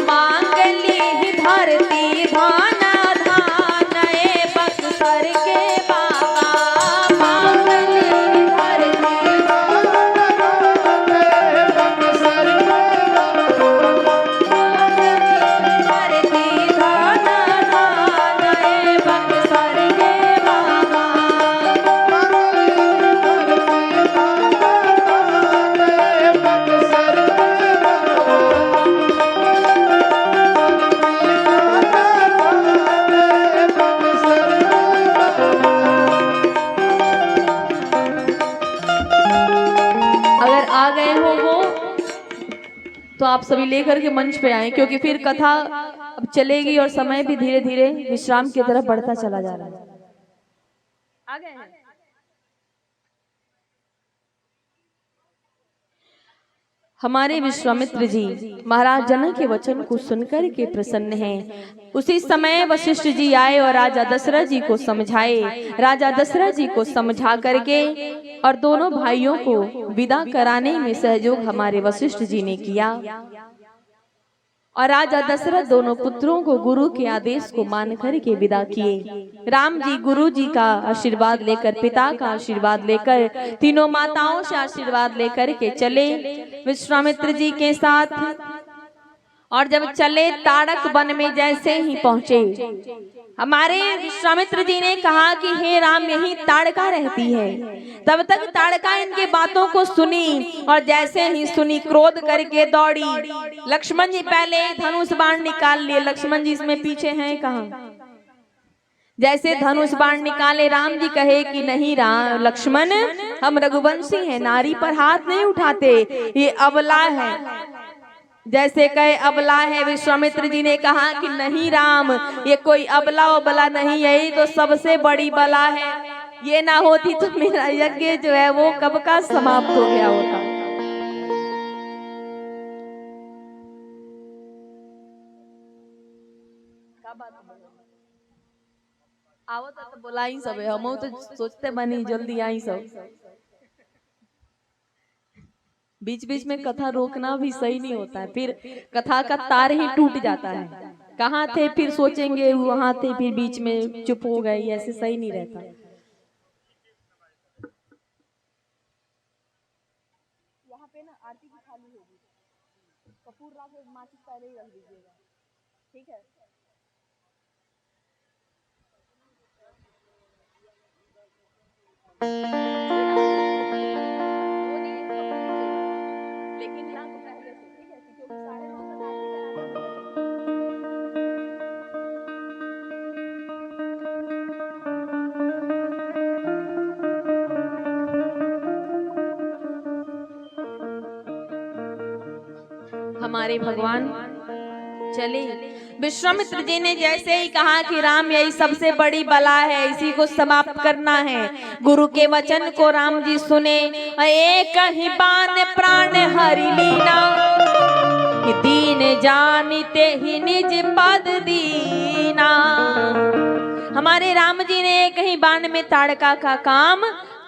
मांगली ही धरती धान धान बक्सर के बाबा। मांगली ही धरती धरती धान धान बक्सर के बाबा। अगर आ गए हो वो तो आप सभी लेकर के मंच पे आए, क्योंकि फिर कथा अब चलेगी और समय भी धीरे धीरे विश्राम की तरफ बढ़ता चला जा रहा है। आ गए हैं? हमारे विश्वामित्र जी महाराज जनक के वचन को सुनकर के प्रसन्न हैं। उसी समय वशिष्ठ जी आए और राजा दशरथ जी को समझाए। राजा दशरथ जी को समझा करके और दोनों भाइयों को विदा कराने में सहयोग हमारे वशिष्ठ जी ने किया। और राजा दशरथ दोनों पुत्रों को गुरु के आदेश को मान करके विदा किए। राम जी गुरु जी का आशीर्वाद लेकर, पिता का आशीर्वाद लेकर, तीनों माताओं से आशीर्वाद लेकर के चले विश्वामित्र जी के साथ। और जब चले ताड़क वन में जैसे ही पहुंचे, हमारे विश्वामित्र जी ने कहा कि हे राम, यही ताड़का रहती है। तब तक ताड़का इनके बातों को सुनी और जैसे ही सुनी क्रोध करके दौड़ी। लक्ष्मण जी पहले धनुष बाण निकाल लिए। लक्ष्मण जी इसमें पीछे हैं कहाँ? जैसे धनुष बाण निकाले, राम जी कहे कि नहीं राम लक्ष्मण, हम रघुवंशी हैं, नारी पर हाथ नहीं उठाते, ये अबला है। जैसे कहे अबला है, विश्वामित्र जी ने कहा कि नहीं राम, ये कोई अबला उबला नहीं है, ये तो सबसे बड़ी बला है। ये ना होती तो मेरा यज्ञ जो है वो कब का समाप्त हो गया होता। आओ तो बोला ही सब, हम तो सोचते बनी जल्दी आई सब। बीच बीच में कथा रोकना भी सही नहीं होता है, फिर कथा का तार ही टूट जाता है। कहाँ थे फिर सोचेंगे वहां थे, फिर बीच में चुप हो गए, ऐसे सही नहीं रहता। यहाँ पे ना आरती की थाली होगी। कपूर ला के माचिस पहले ही रख दीजिएगा, ठीक है। वो नहीं है तो कपूर दीजिएगा, लेकिन यहाँ को पहले से, ठीक है, क्योंकि 9:30 तक आरती कराना है। हमारे भगवान चले। विश्वामित्र जी ने जैसे ही कहा कि राम यही सबसे बड़ी बला है, इसी को समाप्त करना है, गुरु के वचन को राम जी सुने। एक ही बाण प्राण हरि लीना, दीन जानिते ही निज पद दीना। हमारे राम जी ने एक ही बाण में ताड़का का काम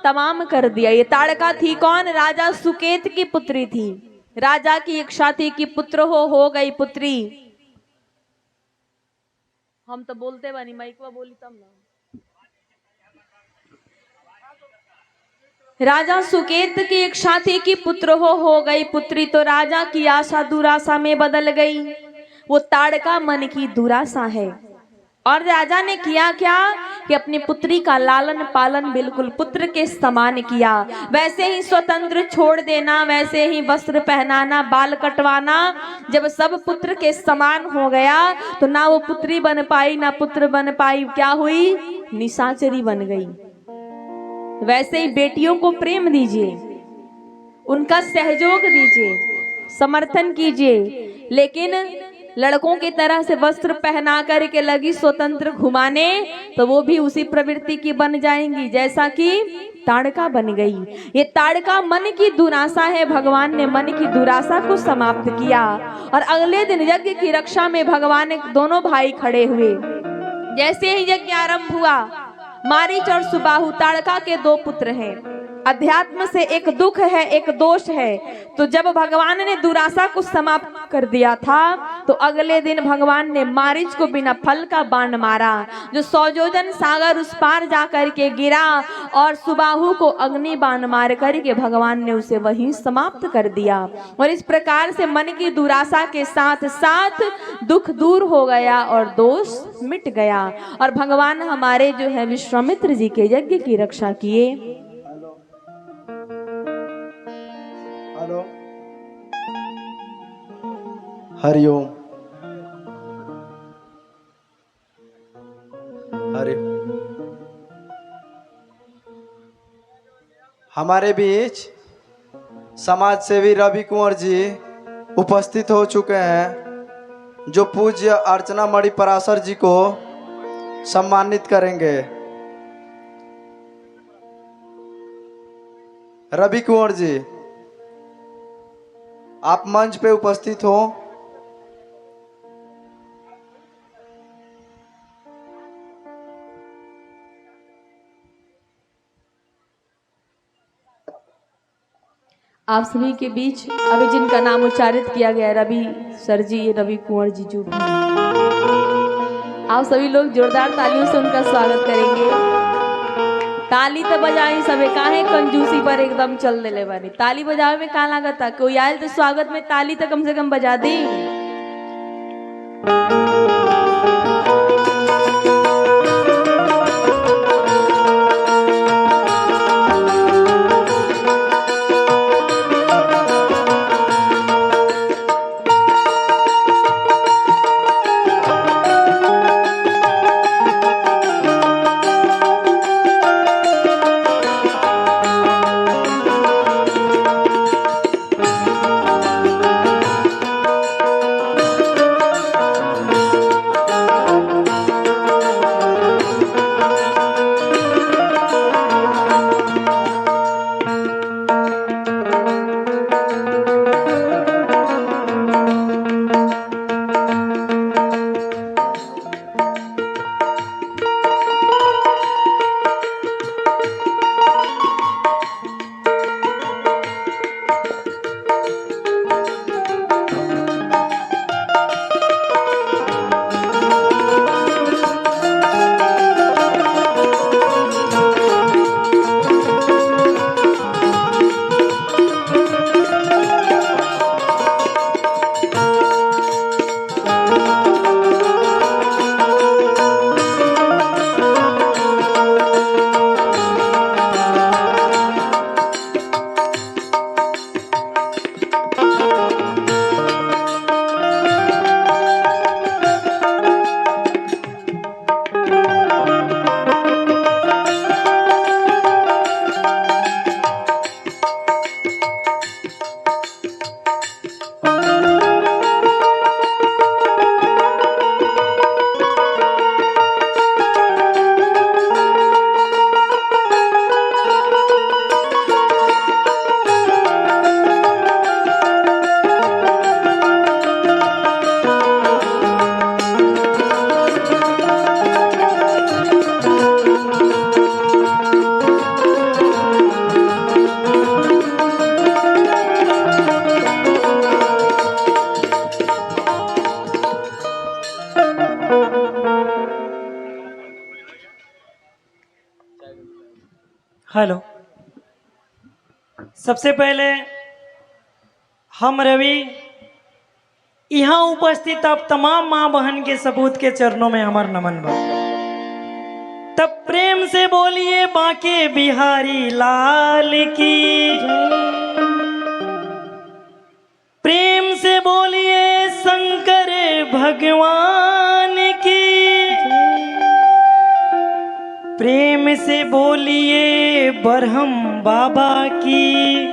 तमाम कर दिया। ये ताड़का थी कौन? राजा सुकेत की पुत्री थी, राजा की इच्छा थी कि पुत्र हो गई पुत्री। हम तो बोलते बनी, माइकवा बोली तब ना। राजा सुकेत की इच्छा थी कि पुत्र हो गई पुत्री, तो राजा की आशा दुराशा में बदल गई। वो ताड़का मन की दुराशा है। और राजा ने किया क्या कि अपनी पुत्री का लालन पालन बिल्कुल पुत्र के समान किया। वैसे ही स्वतंत्र छोड़ देना, वैसे ही वस्त्र पहनाना, बाल कटवाना। जब सब पुत्र के समान हो गया तो ना वो पुत्री बन पाई ना पुत्र बन पाई, क्या हुई? निशाचरी बन गई। वैसे ही बेटियों को प्रेम दीजिए, उनका सहयोग दीजिए, समर्थन कीजिए, लेकिन लड़कों की तरह से वस्त्र पहना करके लगी स्वतंत्र घुमाने तो वो भी उसी प्रवृत्ति की बन जाएंगी जैसा कि ताड़का बन गई। ये ताड़का मन की दुराशा है। भगवान ने मन की दुराशा को समाप्त किया और अगले दिन यज्ञ की रक्षा में भगवान दोनों भाई खड़े हुए। जैसे ही यज्ञ आरंभ हुआ, मारीच और सुबाहु ताड़का के 2 पुत्र हैं। अध्यात्म से एक दुख है, एक दोष है। तो जब भगवान ने दुराशा को समाप्त कर दिया था तो अगले दिन भगवान ने मारीच को बिना फल का बाण मारा, जो 100 योजन सागर उस पार जा करके गिरा, और सुबाहु को अग्नि बाण मार करके भगवान ने उसे वहीं समाप्त कर दिया। और इस प्रकार से मन की दुराशा के साथ साथ दुख दूर हो गया और दोष मिट गया। और भगवान हमारे जो है विश्वामित्र जी के यज्ञ की रक्षा किए। हेलो, हरिओम। हरि हमारे बीच समाज सेवी रवि कुंवर जी उपस्थित हो चुके हैं, जो पूज्य अर्चना मणि पराशर जी को सम्मानित करेंगे। रवि कुंवर जी, आप मंच पे उपस्थित हो। आप सभी के बीच अभी जिनका नाम उच्चारित किया गया, रवि सर जी, रवि कुंवर जी जो भी, आप सभी लोग जोरदार तालियों से उनका स्वागत करेंगे। ताली तो बजाई सबे, काहे कंजूसी पर एकदम चल देले बानी। ताली बजावे में का लागत था? कोई आयल तो स्वागत में ताली तो कम से कम बजा दी। हेलो। सबसे पहले हम रवि यहाँ उपस्थित अब तमाम माँ बहन के सपूत के चरणों में हमार नमन बा। तब प्रेम से बोलिए बांके बिहारी लाल की, प्रेम से बोलिए शंकर भगवान की, प्रेम से बोलिए बरहम बाबा की,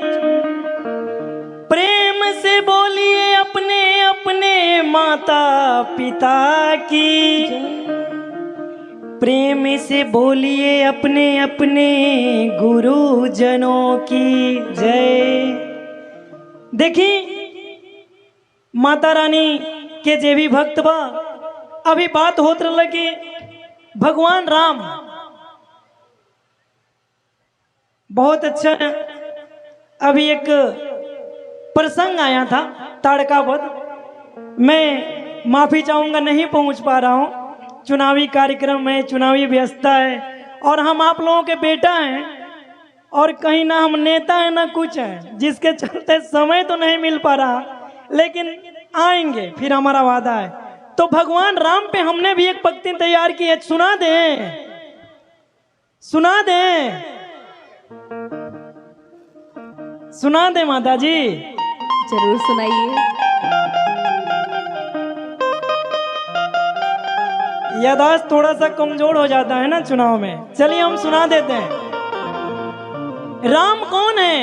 प्रेम से बोलिए अपने अपने माता पिता की, प्रेम से बोलिए अपने अपने गुरुजनों की जय। देखी माता रानी के जे भी भक्त बा, अभी बात होत लगी भगवान राम। बहुत अच्छा। अभी एक प्रसंग आया था ताड़का वध। मैं माफी चाहूंगा नहीं पहुंच पा रहा हूं, चुनावी कार्यक्रम है, चुनावी व्यस्तता है और हम आप लोगों के बेटा हैं और कहीं ना हम नेता है ना कुछ है, जिसके चलते समय तो नहीं मिल पा रहा, लेकिन आएंगे फिर, हमारा वादा है। तो भगवान राम पे हमने भी एक पंक्ति तैयार की है, सुना दें? सुना दें? सुना दे माता जी? जरूर सुनाइए। याददाश्त थोड़ा सा कमजोर हो जाता है ना चुनाव में, चलिए हम सुना देते हैं। राम कौन है?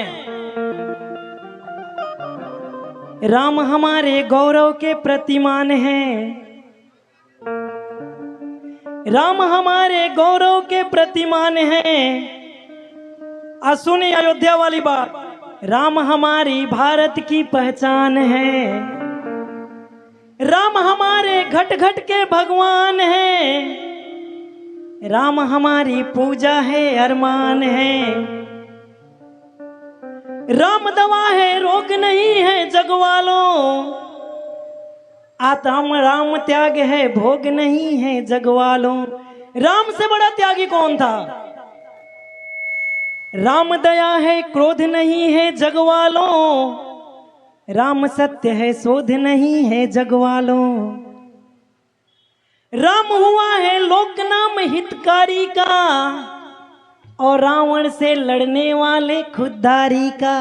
राम हमारे गौरव के प्रतिमान हैं, राम हमारे गौरव के प्रतिमान हैं। सुनिए अयोध्या वाली बात, राम हमारी भारत की पहचान है, राम हमारे घट घट के भगवान है, राम हमारी पूजा है अरमान है, राम दवा है रोग नहीं है जग वालों, आत्म राम त्याग है भोग नहीं है जग वालों। राम से बड़ा त्यागी कौन था? राम दया है क्रोध नहीं है जग वालों, राम सत्य है शोध नहीं है जग वालों, राम हुआ है लोक नाम हितकारी का और रावण से लड़ने वाले खुददारी का।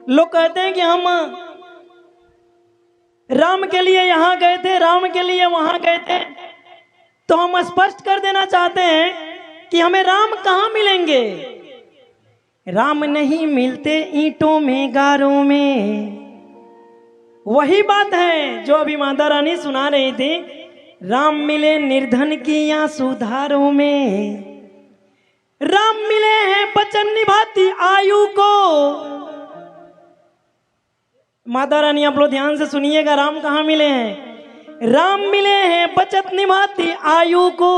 लोग कहते हैं कि हम राम के लिए यहां गए थे, राम के लिए वहां गए थे, तो हम स्पष्ट कर देना चाहते हैं कि हमें राम कहां मिलेंगे। राम नहीं मिलते ईंटों में गारों में। वही बात है जो अभी माता रानी सुना रही थी, राम मिले निर्धन की या सुधारों में, राम मिले हैं वचन निभाती आयु को। माता रानी आप लोग ध्यान से सुनिएगा, राम कहां मिले हैं? राम मिले हैं वचन निभाती आयु को,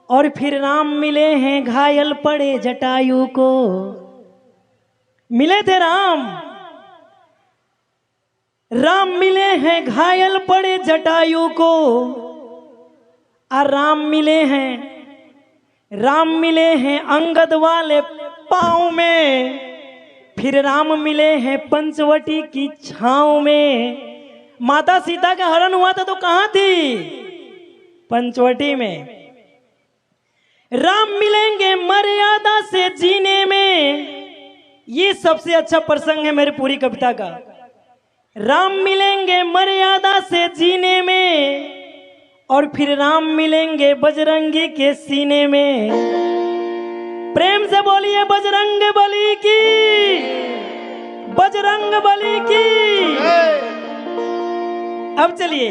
और फिर राम मिले हैं घायल पड़े जटायु को। मिले थे राम, राम मिले हैं घायल पड़े जटायु को, और राम मिले हैं अंगद वाले पांव में, फिर राम मिले हैं पंचवटी की छांव में। माता सीता का हरण हुआ था तो कहां थी? पंचवटी में। राम मिलेंगे मर्यादा से जीने में, ये सबसे अच्छा प्रसंग है मेरी पूरी कविता का। राम मिलेंगे मर्यादा से जीने में, और फिर राम मिलेंगे बजरंगी के सीने में। प्रेम से बोलिए बजरंग बली की, बजरंग बली की। अब चलिए,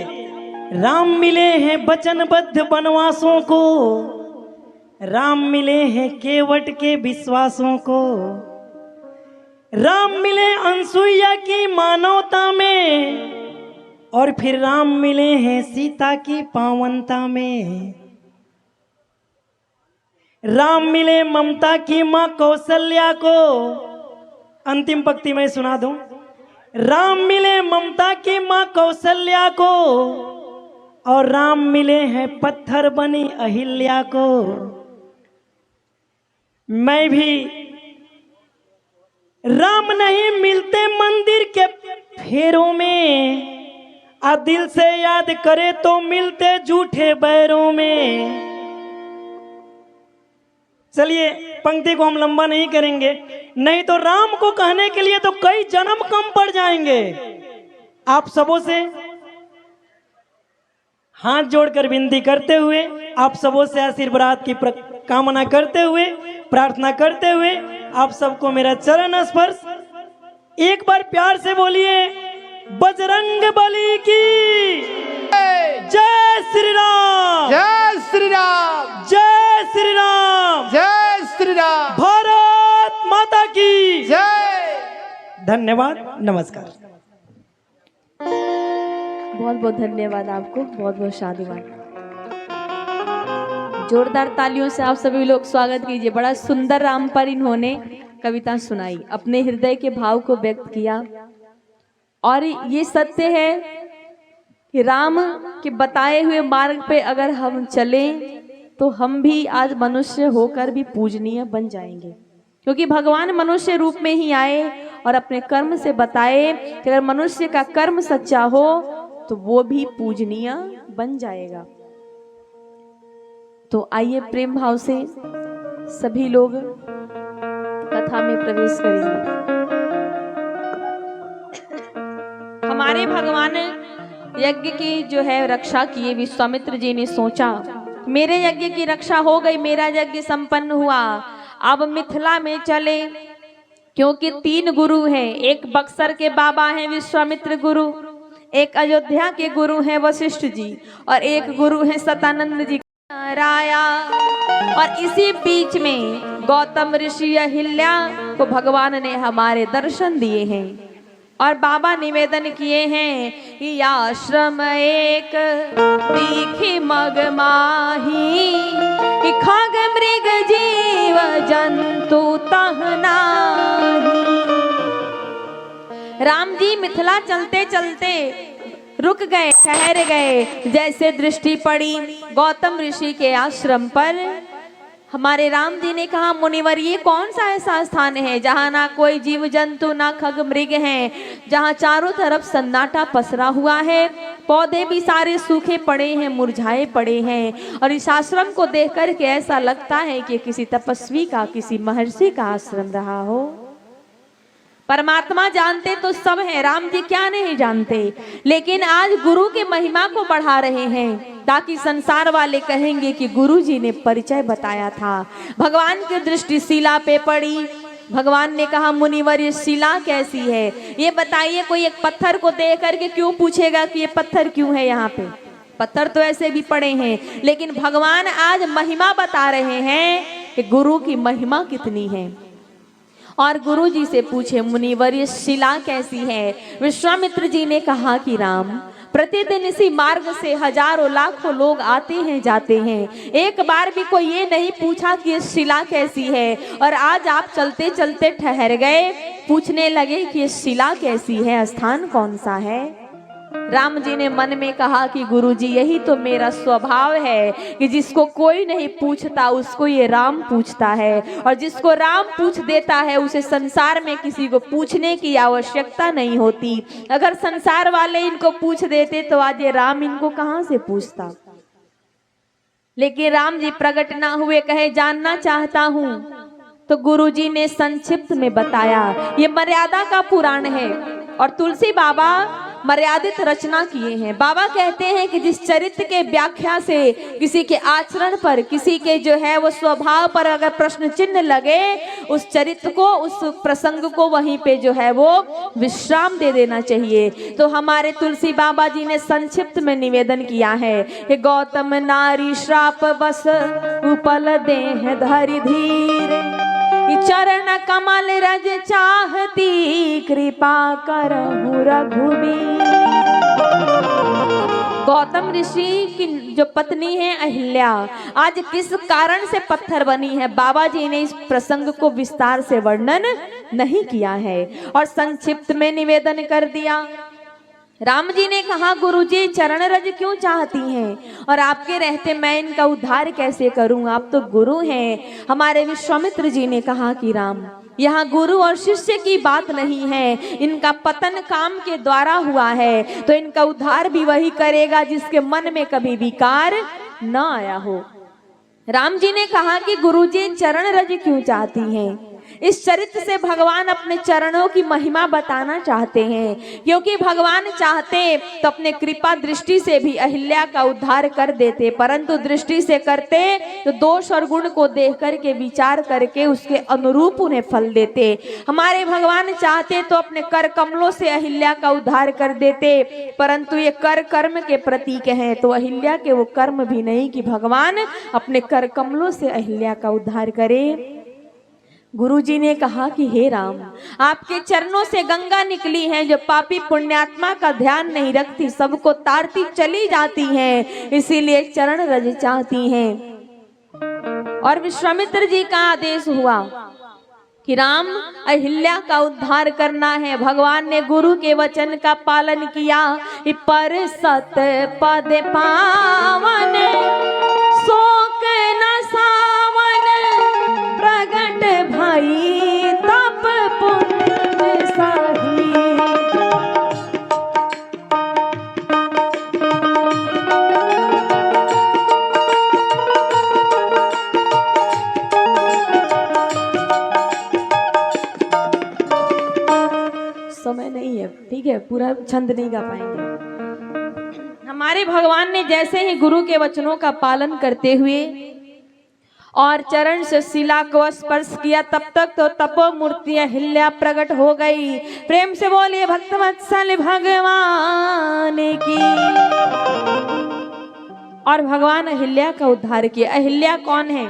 राम मिले हैं वचनबद्ध वनवासों को, राम मिले हैं केवट के विश्वासों को, राम मिले अनसुईया की मानवता में, और फिर राम मिले हैं सीता की पावनता में। राम मिले ममता की मां कौशल्या को। अंतिम पंक्ति में सुना दूं, राम मिले ममता की मां कौशल्या को, और राम मिले हैं पत्थर बनी अहिल्या को। मैं भी राम नहीं मिलते मंदिर के फेरों में, आ दिल से याद करे तो मिलते झूठे बैरों में। चलिए पंक्ति को हम लंबा नहीं करेंगे, नहीं तो राम को कहने के लिए तो कई जन्म कम पड़ जाएंगे। आप सबों से हाथ जोड़कर विनती करते हुए, आप सबों से आशीर्वाद की कामना करते हुए, प्रार्थना करते हुए, आप सबको मेरा चरण स्पर्श। एक बार प्यार से बोलिए बजरंग बली की जय श्री राम, जय श्री राम, जय श्री राम, जय श्री राम, भारत माता की जय। धन्यवाद, नमस्कार। बहुत बहुत धन्यवाद आपको, बहुत बहुत शादीवाद। जोरदार तालियों से आप सभी लोग स्वागत कीजिए। बड़ा सुंदर राम पर इन्होंने कविता सुनाई, अपने हृदय के भाव को व्यक्त किया। और ये सत्य है कि राम के बताए हुए मार्ग पे अगर हम चलें तो हम भी आज मनुष्य होकर भी पूजनीय बन जाएंगे, क्योंकि भगवान मनुष्य रूप में ही आए और अपने कर्म से बताए कि अगर मनुष्य का कर्म सच्चा हो तो वो भी पूजनीय बन जाएगा। तो आइए प्रेम भाव से सभी लोग कथा में प्रवेश करेंगे। हमारे भगवान यज्ञ की जो है रक्षा किए, विश्वामित्र जी ने सोचा मेरे यज्ञ की रक्षा हो गई, मेरा यज्ञ संपन्न हुआ, अब मिथिला में चले, क्योंकि 3 गुरु हैं। एक बक्सर के बाबा हैं विश्वामित्र गुरु, एक अयोध्या के गुरु हैं वशिष्ठ जी, और एक गुरु हैं सतानंद जी राया। और इसी बीच में गौतम ऋषि अहिल्या को भगवान ने हमारे दर्शन दिए हैं। और बाबा निवेदन किए हैं कि आश्रम एक तीखी मग माही, कि खग मृग जीव जंतु तह नाही। राम जी मिथिला चलते चलते रुक गए, ठहर गए। जैसे दृष्टि पड़ी गौतम ऋषि के आश्रम पर, हमारे राम जी ने कहा मुनिवर ये कौन सा ऐसा स्थान है जहाँ ना कोई जीव जंतु ना खग मृग हैं, जहाँ चारों तरफ सन्नाटा पसरा हुआ है, पौधे भी सारे सूखे पड़े हैं, मुरझाए पड़े हैं। और इस आश्रम को देख कर के ऐसा लगता है कि किसी तपस्वी का, किसी महर्षि का आश्रम रहा हो। परमात्मा जानते तो सब हैं, राम जी क्या नहीं जानते, लेकिन आज गुरु के महिमा को बढ़ा रहे हैं ताकि संसार वाले कहेंगे कि गुरु जी ने परिचय बताया था। भगवान की दृष्टि शिला पे पड़ी। भगवान ने कहा मुनिवर ये शिला कैसी है, ये बताइए। कोई एक पत्थर को देख करके क्यों पूछेगा कि ये पत्थर क्यों है यहाँ पे? पत्थर तो ऐसे भी पड़े हैं, लेकिन भगवान आज महिमा बता रहे हैं कि गुरु की महिमा कितनी है। और गुरु जी से पूछे मुनिवर ये शिला कैसी है? विश्वामित्र जी ने कहा कि राम प्रतिदिन इसी मार्ग से हजारों लाखों लोग आते हैं जाते हैं, एक बार भी कोई ये नहीं पूछा कि ये शिला कैसी है। और आज आप चलते चलते ठहर गए, पूछने लगे कि ये शिला कैसी है, स्थान कौन सा है। राम जी ने मन में कहा कि गुरुजी यही तो मेरा स्वभाव है कि जिसको कोई नहीं पूछता उसको ये राम पूछता है, और जिसको राम पूछ देता है उसे संसार में किसी को पूछने की आवश्यकता नहीं होती। अगर संसार वाले इनको पूछ देते तो आज ये राम इनको कहां से पूछता। लेकिन राम जी प्रकट ना हुए, कहे जानना चाहता हूं। तो गुरुजी ने संक्षिप्त में बताया। ये मर्यादा का पुराण है और तुलसी बाबा मर्यादित रचना किए हैं। बाबा कहते हैं कि जिस चरित्र के व्याख्या से किसी के आचरण पर, किसी के जो है वो स्वभाव पर अगर प्रश्न चिन्ह लगे, उस चरित्र को, उस प्रसंग को वहीं पे जो है वो विश्राम दे देना चाहिए। तो हमारे तुलसी बाबा जी ने संक्षिप्त में निवेदन किया है कि गौतम नारी श्राप बस उपल देह धरि धीर, चरण कमल रज चाहती कृपा करहु रघुबीर। गौतम ऋषि की जो पत्नी है अहिल्या आज किस कारण से पत्थर बनी है, बाबा जी ने इस प्रसंग को विस्तार से वर्णन नहीं किया है और संक्षिप्त में निवेदन कर दिया। राम जी ने कहा गुरुजी चरण रज क्यों चाहती हैं और आपके रहते मैं इनका उद्धार कैसे करूं, आप तो गुरु हैं। हमारे विश्वामित्र जी ने कहा कि राम यहाँ गुरु और शिष्य की बात नहीं है, इनका पतन काम के द्वारा हुआ है, तो इनका उद्धार भी वही करेगा जिसके मन में कभी विकार न आया हो। राम जी ने कहा कि गुरुजी चरण रज क्यों चाहती हैं? इस चरित्र से भगवान अपने चरणों की महिमा बताना चाहते हैं, क्योंकि भगवान चाहते तो अपने कृपा दृष्टि से भी अहिल्या का उद्धार कर देते, परंतु दृष्टि से करते तो दोष और गुण को देख करके विचार करके उसके अनुरूप उन्हें फल देते। हमारे भगवान चाहते तो अपने कर कमलों से अहिल्या का उद्धार कर देते, परंतु ये कर कर्म के प्रतीक हैं, तो अहिल्या के वो कर्म भी नहीं कि भगवान अपने कर कमलों से अहिल्या का उद्धार करे। गुरुजी ने कहा कि हे राम, आपके चरणों से गंगा निकली है जो पापी पुण्यात्मा का ध्यान नहीं रखती, सबको तारती चली जाती है, इसीलिए चरण रज चाहती हैं। और विश्वामित्र जी का आदेश हुआ कि राम अहिल्या का उद्धार करना है। भगवान ने गुरु के वचन का पालन किया। पर सत पद पावन शोक न सावन, प्रगट भई तप पुंज साही। समय नहीं है, ठीक है, पूरा छंद नहीं गा पाएंगे। हमारे भगवान ने जैसे ही गुरु के वचनों का पालन करते हुए और चरण से शिला को स्पर्श किया, तब तक तो तपो मूर्ति अहिल्या प्रकट हो गई। प्रेम से बोलिए भक्तवत्सल भगवान की। और भगवान अहिल्या का उद्धार किया। अहिल्या कौन है?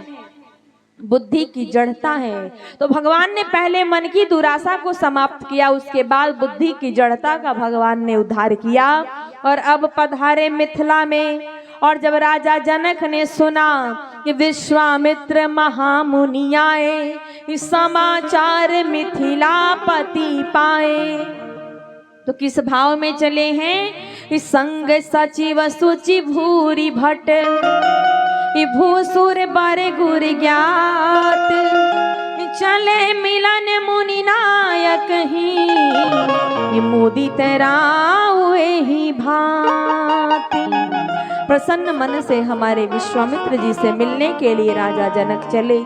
बुद्धि की जड़ता है। तो भगवान ने पहले मन की दुराशा को समाप्त किया, उसके बाद बुद्धि की जड़ता का भगवान ने उद्धार किया। और अब पधारे मिथिला में। और जब राजा जनक ने सुना कि विश्वामित्र महामुनि आए, इस समाचार मिथिलापति पाए, तो किस भाव में चले हैं? इस संग सचिव सुचि भूरि भट्ट, भूसुर बर गुर ज्ञात, चले मिलन मुनि नायक ही, मुदित राव ही भांति। प्रसन्न मन से हमारे विश्वामित्र जी से मिलने के लिए राजा जनक चले,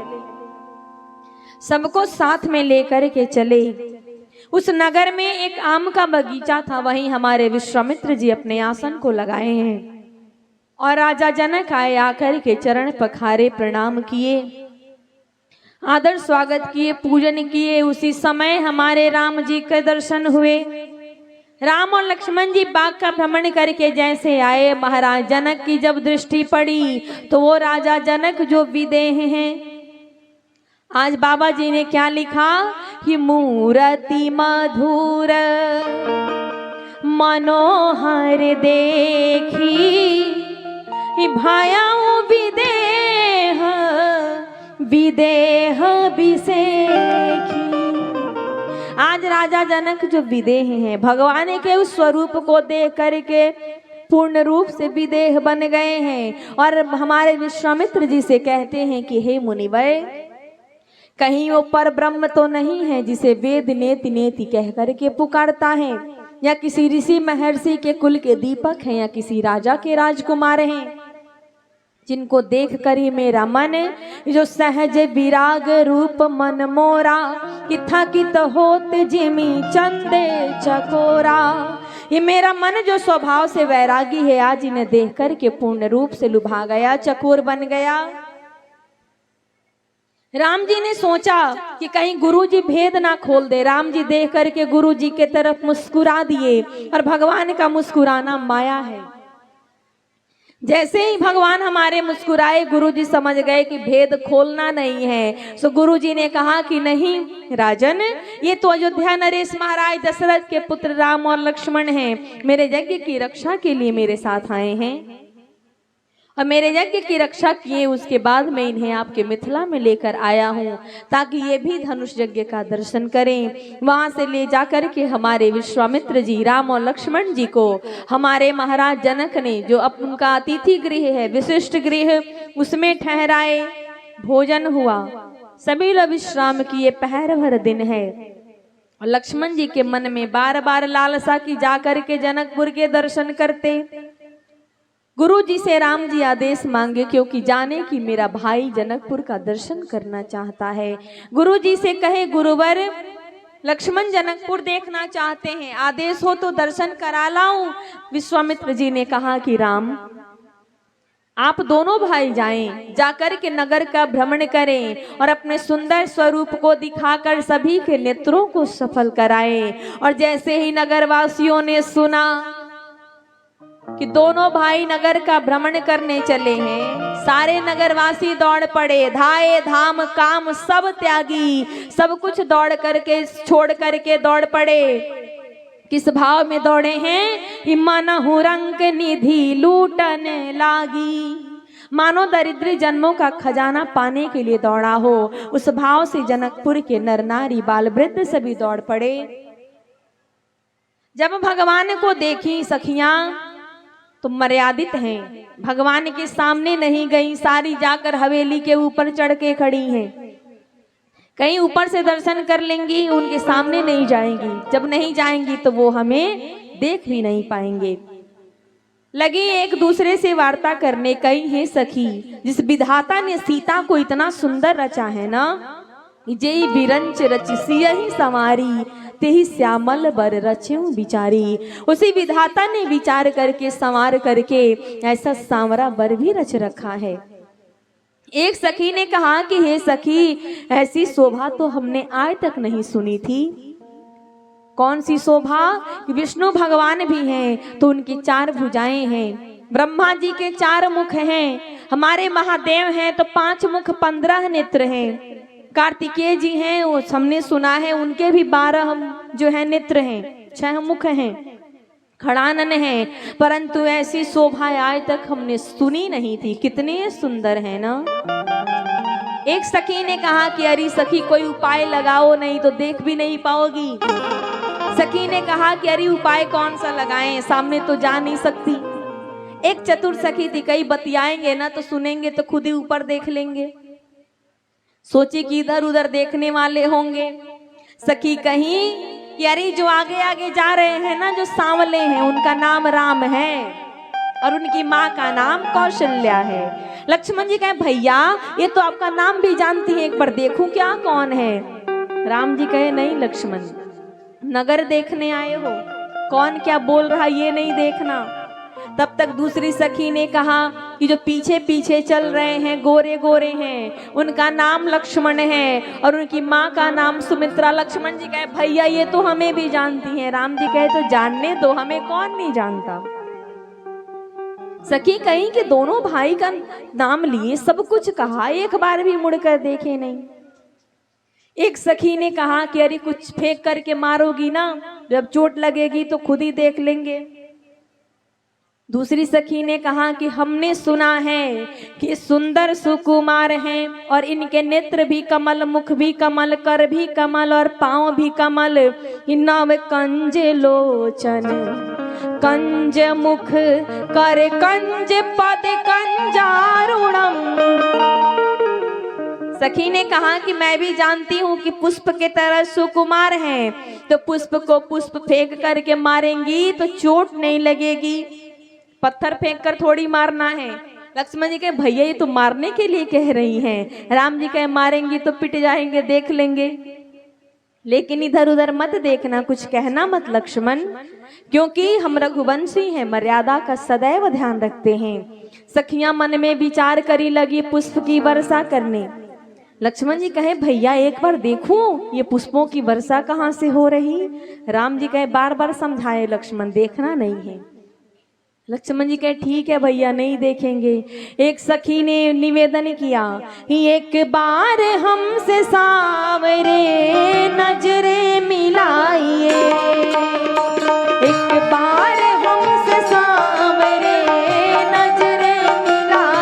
सबको साथ में लेकर के चले। उस नगर में एक आम का बगीचा था, वहीं हमारे विश्वामित्र जी अपने आसन को लगाए हैं। और राजा जनक आए, आकर के चरण पखारे, प्रणाम किए, आदर स्वागत किए, पूजन किए। उसी समय हमारे राम जी के दर्शन हुए। राम और लक्ष्मण जी बाग का भ्रमण करके जैसे आए, महाराज जनक की जब दृष्टि पड़ी तो वो राजा जनक जो विदेह हैं, आज बाबा जी ने क्या लिखा कि मूरति मधुर मनोहर देखी, भायाऊ विदेह विदेह बिसेखी। आज राजा जनक जो विदेह हैं, भगवान के उस स्वरूप को देख करके पूर्ण रूप से विदेह बन गए हैं। और हमारे विश्वामित्र जी से कहते हैं कि हे मुनिवर, कहीं वो पर ब्रह्म तो नहीं है जिसे वेद नेति नेति कह करके पुकारता है, या किसी ऋषि महर्षि के कुल के दीपक हैं, या किसी राजा के राजकुमार हैं, जिनको देख कर ही मेरा मन जो सहज विराग रूप मन मोरा, किथा कित होत जिमी चंदे चकोरा। ये मेरा मन जो स्वभाव से वैरागी है, आज इन्हें देख कर के पूर्ण रूप से लुभा गया, चकोर बन गया। राम जी ने सोचा कि कहीं गुरुजी भेद ना खोल दे। राम जी देख करके गुरुजी के तरफ मुस्कुरा दिए, और भगवान का मुस्कुराना माया है। जैसे ही भगवान हमारे मुस्कुराए, गुरुजी समझ गए कि भेद खोलना नहीं है। सो गुरुजी ने कहा कि नहीं राजन, ये तो अयोध्या नरेश महाराज दशरथ के पुत्र राम और लक्ष्मण हैं, मेरे यज्ञ की रक्षा के लिए मेरे साथ आए हैं। और मेरे यज्ञ की रक्षा किए उसके बाद मैं इन्हें आपके मिथिला में लेकर आया हूँ ताकि ये भी धनुष यज्ञ का दर्शन करें। वहां से ले जाकर के हमारे विश्वामित्र जी, राम और लक्ष्मण जी को हमारे महाराज जनक ने जो उनका अतिथि गृह है, विशिष्ट गृह, उसमें ठहराए। भोजन हुआ, सभी लोग विश्राम किए। पहर भर दिन है और लक्ष्मण जी के मन में बार बार लालसा की जाकर के जनकपुर के दर्शन करते। गुरु जी से राम जी आदेश मांगे क्योंकि जाने कि मेरा भाई जनकपुर का दर्शन करना चाहता है। गुरु जी से कहे, गुरुवर लक्ष्मण जनकपुर देखना चाहते हैं, आदेश हो तो दर्शन करा लाऊं। विश्वामित्र जी ने कहा कि राम आप दोनों भाई जाएं, जाकर के नगर का भ्रमण करें और अपने सुंदर स्वरूप को दिखाकर सभी के नेत्रों को सफल कराएं। और जैसे ही नगरवासियों ने सुना कि दोनों भाई नगर का भ्रमण करने चले हैं, सारे नगरवासी दौड़ पड़े। धाए धाम काम सब त्यागी, सब कुछ दौड़ करके छोड़ करके दौड़ पड़े। किस भाव में दौड़े हैं? मनहु रंक निधि लूटन लागी, मानो दरिद्र जन्मों का खजाना पाने के लिए दौड़ा हो। उस भाव से जनकपुर के नर नारी बाल वृद्ध सभी दौड़ पड़े। जब भगवान को देखी सखियां तो मर्यादित हैं, भगवान के सामने नहीं गई, सारी जाकर हवेली के ऊपर चढ़ के खड़ी हैं। कहीं ऊपर से दर्शन कर लेंगी, उनके सामने नहीं जाएंगी। जब नहीं जाएंगी तो वो हमें देख भी नहीं पाएंगे। लगी एक दूसरे से वार्ता करने, कही है सखी जिस विधाता ने सीता को इतना सुंदर रचा है ना, जेई बिरंच रचिसियहि संवारी, तेहि श्यामल बर रच्यूं बिचारी। उसी विधाता ने विचार करके संवार करके ऐसा सांवरा बर भी रच रखा है। एक सखी ने कहा कि हे सखी, ऐसी शोभा तो हमने आज तक नहीं सुनी थी। कौन सी शोभा? विष्णु भगवान भी हैं तो उनकी 4 भुजाएं हैं, ब्रह्मा जी के 4 मुख हैं, हमारे महादेव हैं तो 5 मुख 15 नेत्र हैं, कार्तिकेय जी हैं, वो हमने सुना है उनके भी 12 जो है नेत्र हैं, 6 मुख हैं, खड़ानन है, परंतु ऐसी शोभा आज तक हमने सुनी नहीं थी। कितने सुंदर है ना। एक सखी ने कहा कि अरे सखी कोई उपाय लगाओ, नहीं तो देख भी नहीं पाओगी। सखी ने कहा कि अरे उपाय कौन सा लगाएं, सामने तो जा नहीं सकती। एक चतुर सखी थी, कई बतियाएंगे ना तो सुनेंगे तो खुद ही ऊपर देख लेंगे। सोची कि इधर उधर देखने वाले होंगे। सखी कहीं कि अरे जो आगे आगे जा रहे हैं ना, जो सांवले हैं, उनका नाम राम है और उनकी माँ का नाम कौशल्या है। लक्ष्मण जी कहे भैया ये तो आपका नाम भी जानती है, एक बार देखूं क्या कौन है। राम जी कहे नहीं लक्ष्मण, नगर देखने आए हो, कौन क्या बोल रहा ये नहीं देखना। तब तक दूसरी सखी ने कहा कि जो पीछे पीछे चल रहे हैं गोरे गोरे हैं, उनका नाम लक्ष्मण है और उनकी माँ का नाम सुमित्रा। लक्ष्मण जी कहे भैया ये तो हमें भी जानती हैं। राम जी कहे तो जानने दो, हमें कौन नहीं जानता। सखी कहीं कि दोनों भाई का नाम लिए, सब कुछ कहा, एक बार भी मुड़कर देखे नहीं। एक सखी ने कहा कि अरे कुछ फेंक करके मारोगी ना, जब चोट लगेगी तो खुद ही देख लेंगे। दूसरी सखी ने कहा कि हमने सुना है कि सुंदर सुकुमार हैं और इनके नेत्र भी कमल, मुख भी कमल, कर भी कमल और पांव भी कमल। नव कंज लोचन कंज मुख कर कंज पद कंजारुणम। सखी ने कहा कि मैं भी जानती हूँ कि पुष्प के तरह सुकुमार हैं, तो पुष्प को पुष्प फेंक करके मारेंगी तो चोट नहीं लगेगी, पत्थर फेंक कर थोड़ी मारना है। लक्ष्मण जी कहे भैया ये तो मारने के लिए कह रही हैं। राम जी कहे मारेंगी तो पिट जाएंगे, देख लेंगे, लेकिन इधर उधर मत देखना, कुछ कहना मत लक्ष्मण, क्योंकि हम रघुवंशी हैं, मर्यादा का सदैव ध्यान रखते हैं। सखियां मन में विचार करी लगी पुष्प की वर्षा करने। लक्ष्मण जी कहे भैया एक बार देखूं ये पुष्पों की वर्षा कहाँ से हो रही। राम जी कहे बार बार समझाए लक्ष्मण देखना नहीं है। लक्ष्मण जी कहे ठीक है भैया नहीं देखेंगे। एक सखी ने निवेदन किया एक बार हमसे सावरे नजरे मिलाइए, एक बार हमसे सावरे नजरे मिलाइए।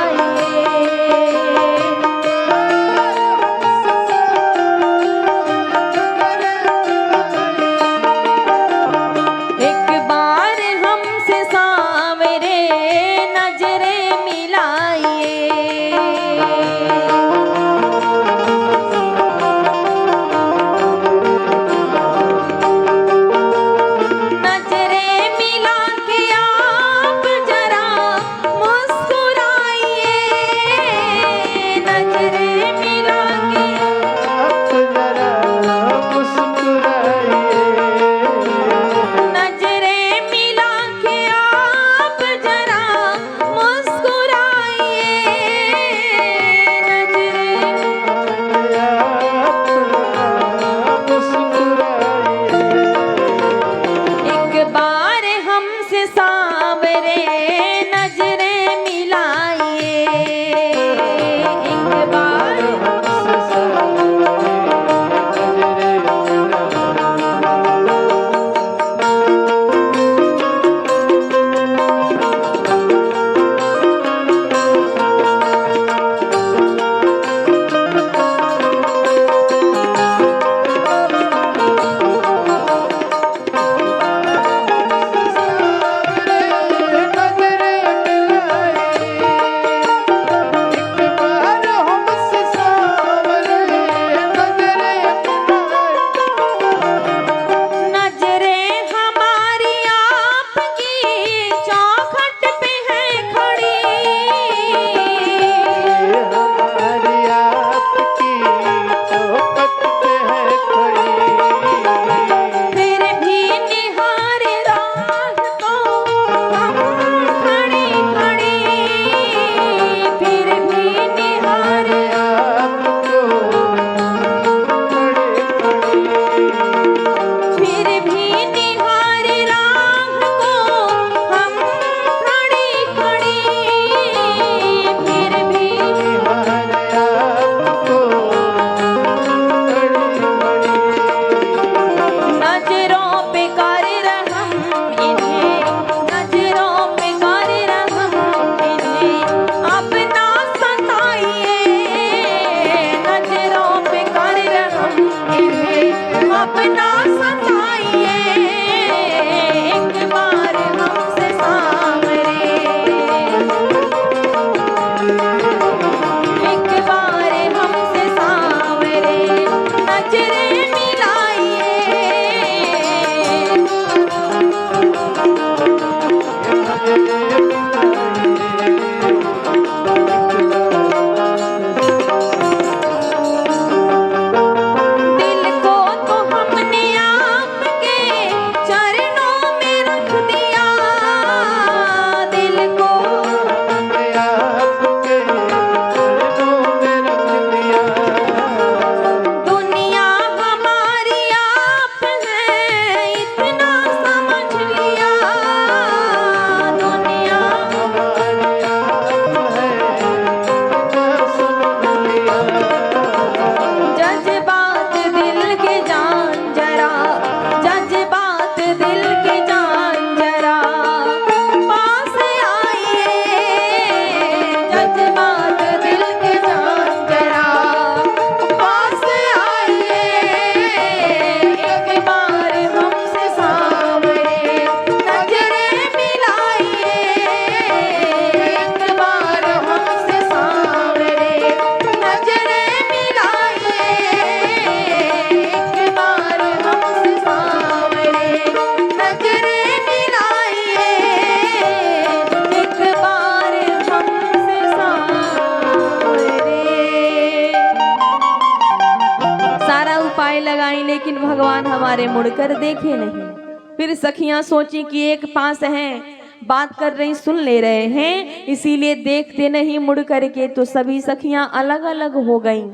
लेकिन भगवान हमारे मुड़कर देखे नहीं। फिर सखियां सोची कि एक पास हैं, बात कर रही सुन ले रहे हैं, इसीलिए देखते नहीं मुड़ करके। तो सभी सखियां अलग अलग हो गईं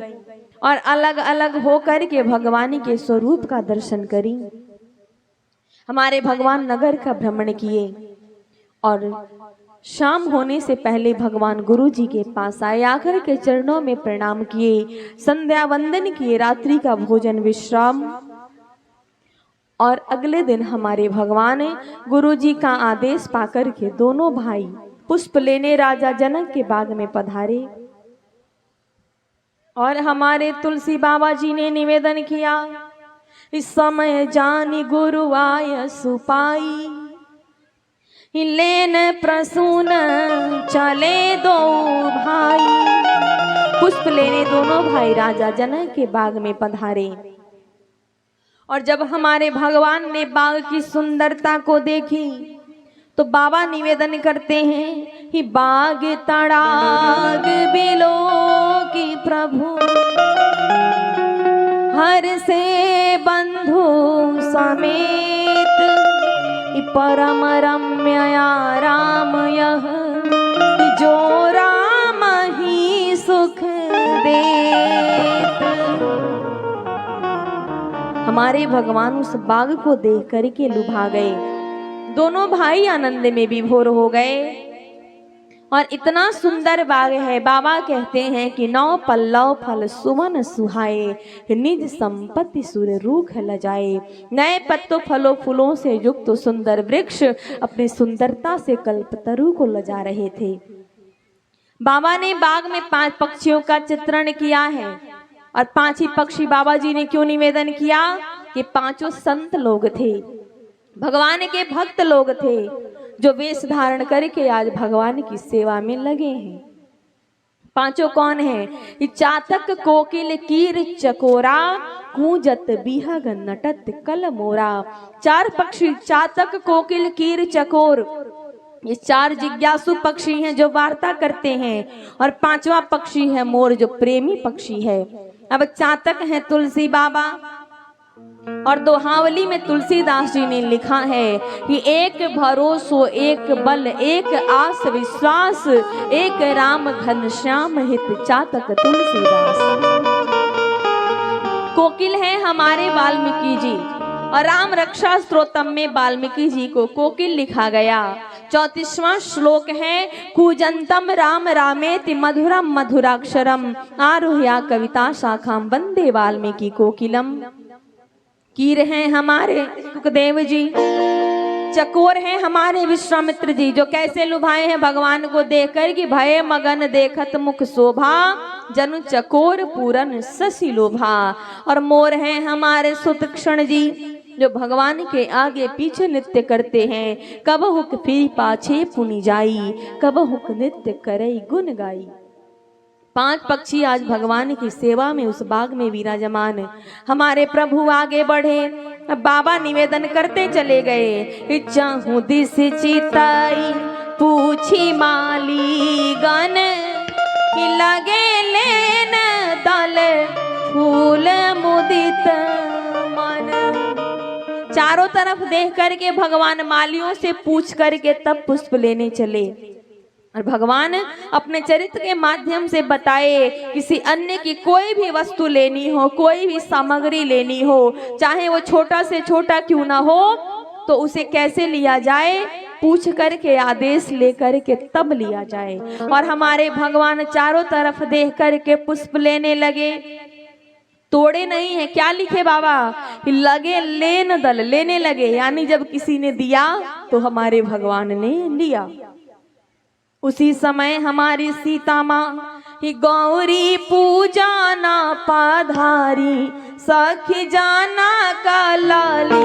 और अलग अलग हो करके भगवान के स्वरूप का दर्शन करी। हमारे भगवान नगर का भ्रमण किए और शाम होने से पहले भगवान गुरु जी के पास आए, आकर के चरणों में प्रणाम किए, संध्या वंदन किए, रात्रि का भोजन विश्राम। और अगले दिन हमारे भगवान गुरु जी का आदेश पाकर के दोनों भाई पुष्प लेने राजा जनक के बाग में पधारे। और हमारे तुलसी बाबा जी ने निवेदन किया, इस समय जानी गुरु आय सुपाई, लेन प्रसून चले दो भाई। पुष्प लेने दोनों भाई राजा जनक के बाग में पधारे। और जब हमारे भगवान ने बाग की सुंदरता को देखी तो बाबा निवेदन करते हैं कि बाग तड़ाग बिलो की प्रभु, हर से बंधु समेत, परम रम्य राम यह, जो राम ही सुख देत। हमारे भगवान उस बाग को देख करके लुभा गए। दोनों भाई आनंद में विभोर हो गए। और इतना सुंदर बाग है, बाबा कहते हैं कि 9 पल्लव फल सुमन सुहाए, निज संपत्ति सुर रूख लजाए। नए पत्तों फलों फूलों से युक्त तो सुंदर वृक्ष अपनी सुंदरता से कल्पतरु को लजा रहे थे। बाबा ने बाग में 5 पक्षियों का चित्रण किया है। और 5 ही पक्षी बाबा जी ने क्यों निवेदन किया कि 5 संत लोग थे, भगवान के भक्त लोग थे, जो वेश धारण करके आज भगवान की सेवा में लगे हैं। 5 कौन है? कि चातक कोकिल कीर चकोरा, कूजत बिहग नटत कल मोरा। 4 पक्षी चातक कोकिल कीर चकोर, ये 4 जिज्ञासु पक्षी हैं जो वार्ता करते हैं। और 5वां पक्षी है मोर, जो प्रेमी पक्षी है। अब चातक है तुलसी बाबा। और दोहावली में तुलसीदास जी ने लिखा है कि एक भरोसो एक बल, एक आस विश्वास, एक राम घनश्याम हित चातक तुलसीदास। कोकिल है हमारे वाल्मीकि जी। और राम रक्षा स्तोत्रम में वाल्मीकि जी को कोकिल लिखा गया। 34वां श्लोक है, कूजंतम राम रामेति मधुरम मधुराक्षरम, आरुह्या कविता शाखाम वंदे वाल्मीकि कोकिलम। कीर हैं हमारे सुखदेव जी, चकोर हैं हमारे विश्वामित्र जी, जो कैसे लुभाए हैं भगवान को देखकर कि भय मगन देखत मुख शोभा, जनु चकोर पूरन शशि लोभा। और मोर हैं हमारे सुतक्षण जी, जो भगवान के आगे पीछे नृत्य करते हैं। कब हुक फिर पाछे पुनि जाई, कब हुक नृत्य करई गुण गाई। 5 पक्षी आज भगवान की सेवा में उस बाग में विराजमान। हमारे प्रभु आगे बढ़े, बाबा निवेदन करते चले गए। चाहूं दिस चिताई पूछी माली गन, लगे लेन दल फूल मुदित मन। चारों तरफ देख करके भगवान मालियों से पूछ करके तब पुष्प लेने चले। और भगवान अपने चरित्र के माध्यम से बताए, किसी अन्य की कोई भी वस्तु लेनी हो, कोई भी सामग्री लेनी हो, चाहे वो छोटा से छोटा क्यों ना हो, तो उसे कैसे लिया जाए, पूछ करके आदेश लेकर के तब लिया जाए। और हमारे भगवान चारों तरफ देख करके पुष्प लेने लगे। तोड़े नहीं है, क्या लिखे बाबा, लगे लेन दल, लेने लगे। यानी जब किसी ने दिया तो हमारे भगवान ने लिया। उसी समय हमारी सीता माँ ही गौरी पूजा ना पाधारी, सखी जाना का लाली।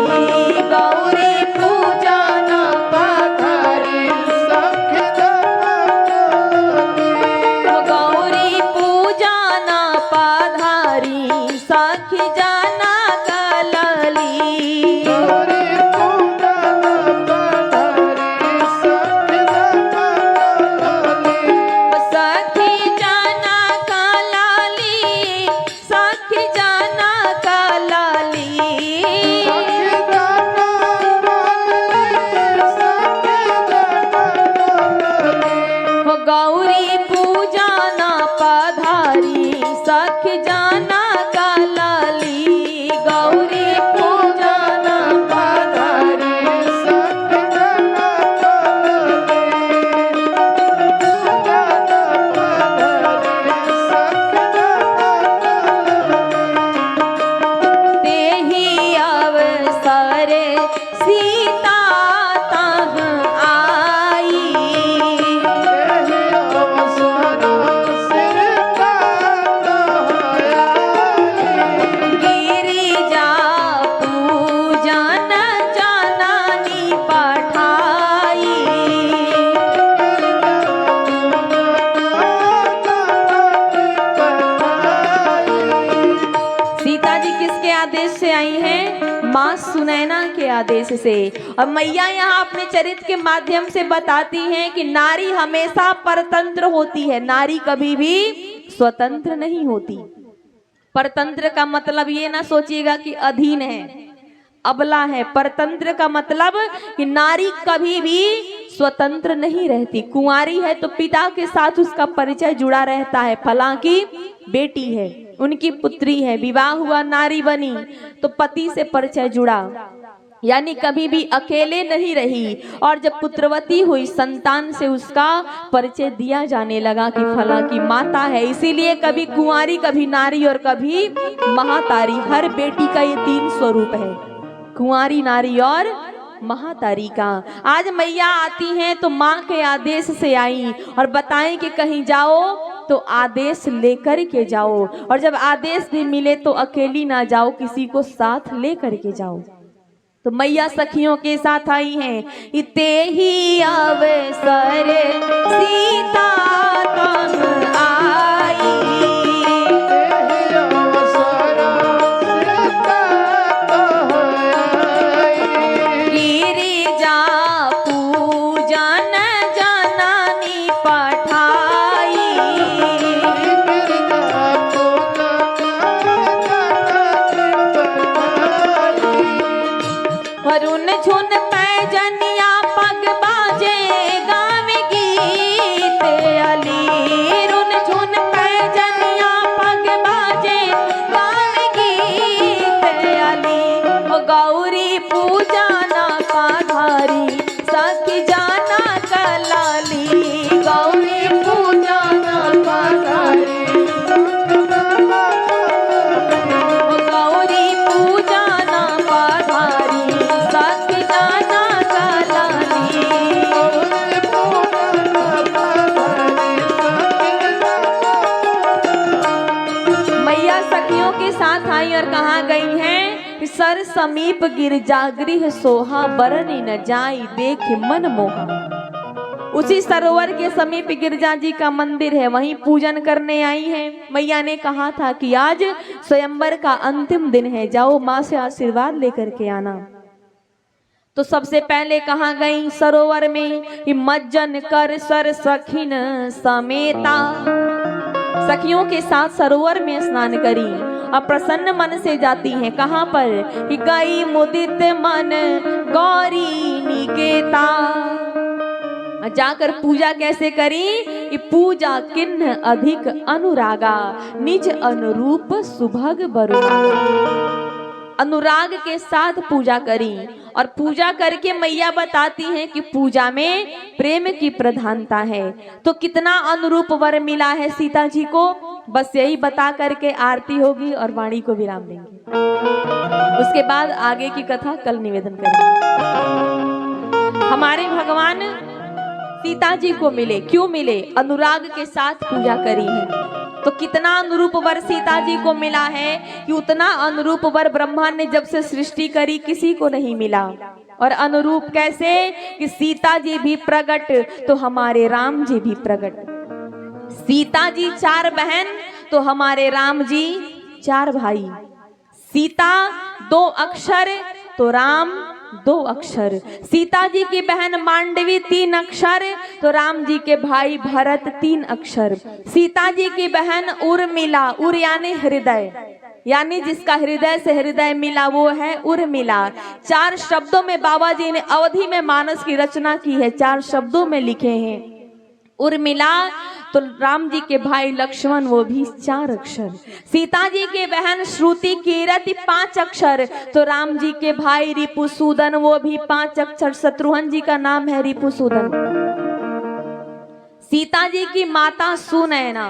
गौरी पूजा ना पाधारी, सखी जाना गौरी पूजा ना पाधारी, सखी जाना का लाली। गौरी आदेश से। और मैया यहाँ अपने चरित्र के माध्यम से बताती हैं कि नारी हमेशा परतंत्र होती है, नारी कभी भी स्वतंत्र नहीं होती। परतंत्र का मतलब ये ना सोचिएगा कि अधीन है, अबला है। परतंत्र का मतलब कि नारी कभी भी स्वतंत्र नहीं रहती। कुंवारी है तो पिता के साथ उसका परिचय जुड़ा रहता है, फलां की बेटी है, उनकी पुत्री है, विवाह हुआ नारी बनी तो पति से परिचय जुड़ा, यानी कभी भी अकेले नहीं रही। और जब पुत्रवती हुई संतान से उसका परिचय दिया जाने लगा कि फला की माता है। इसीलिए कभी कुंवारी, कभी नारी और कभी महातारी, हर बेटी का ये 3 स्वरूप है, कुंवारी, नारी और महातारी का। आज मैया आती हैं तो माँ के आदेश से आई और बताएं कि कहीं जाओ तो आदेश लेकर के जाओ, और जब आदेश भी मिले तो अकेली ना जाओ, किसी को साथ लेकर के जाओ। तो मैया सखियों के साथ आई हैं। इते ही अवसर सीता तम आई, गिरिजा पूजन जननी पठाई, वरुण झुन पैजनिया पग बाजे गाव गीत अली, रुन झुन पैजनिया पग बाजे गाव गीत अली। ओ गौरी पूजा ना पाधारी सखी जाना कलाली, गौरी पूजा ना पाधारी, ओ गौरी पूजा ना पाधारी सखी जाना कलाली। मैया सखियों के साथ आई और कहाँ गई हैं? सर समीप गिरजा गृह सोहा, बरनी न जाई देख मन मोहा। उसी सरोवर के समीप गिरजा जी का मंदिर है, वहीं पूजन करने आई हैं। मैया ने कहा था कि आज स्वयंवर का अंतिम दिन है, जाओ माँ से आशीर्वाद लेकर के आना। तो सबसे पहले कहाँ गई? सरोवर में। कि मज्जन कर सर सखिन समेता, सखियों के साथ सरोवर में स्नान करी और प्रसन्न मन से जाती हैं। कहाँ पर? कि गई मुदित मन गौरी निकेता, जाकर पूजा कैसे करी? कि पूजा किन्न अधिक अनुरागा, निज अनुरूप सुभग बरुआ। अनुराग के साथ पूजा करी और पूजा करके मैया बताती हैं कि पूजा में प्रेम की प्रधानता है। तो कितना अनुरूप वर मिला है सीता जी को, बस यही बता करके आरती होगी और वाणी को विराम देंगे। उसके बाद आगे की कथा कल निवेदन करेंगे। हमारे भगवान सीता जी को मिले, क्यों मिले? अनुराग के साथ पूजा करी है। तो कितना अनुरूप वर सीता जी को मिला है कि उतना अनुरूप वर ब्रह्मा ने जब से सृष्टि करी किसी को नहीं मिला। और अनुरूप कैसे? कि सीता जी भी प्रकट तो हमारे राम जी भी प्रकट। सीता जी 4 बहन तो हमारे राम जी 4 भाई। सीता 2 अक्षर तो राम 2 अक्षर। सीता जी की बहन मांडवी 3 अक्षर तो राम जी के भाई भरत 3 अक्षर। सीता जी की बहन उर्मिला, उर यानी हृदय, यानी जिसका हृदय से हृदय मिला वो है उर्मिला। 4 शब्दों में बाबा जी ने अवधि में मानस की रचना की है, 4 शब्दों में लिखे हैं उर्मिला। तो राम जी के भाई लक्ष्मण वो भी 4 अक्षर। सीता जी के बहन श्रुति कीरति 5 अक्षर तो राम जी के भाई रिपुसूदन वो भी 5 अक्षर। शत्रुघ्न जी का नाम है रिपुसूदन। सीता जी की माता सुनैना,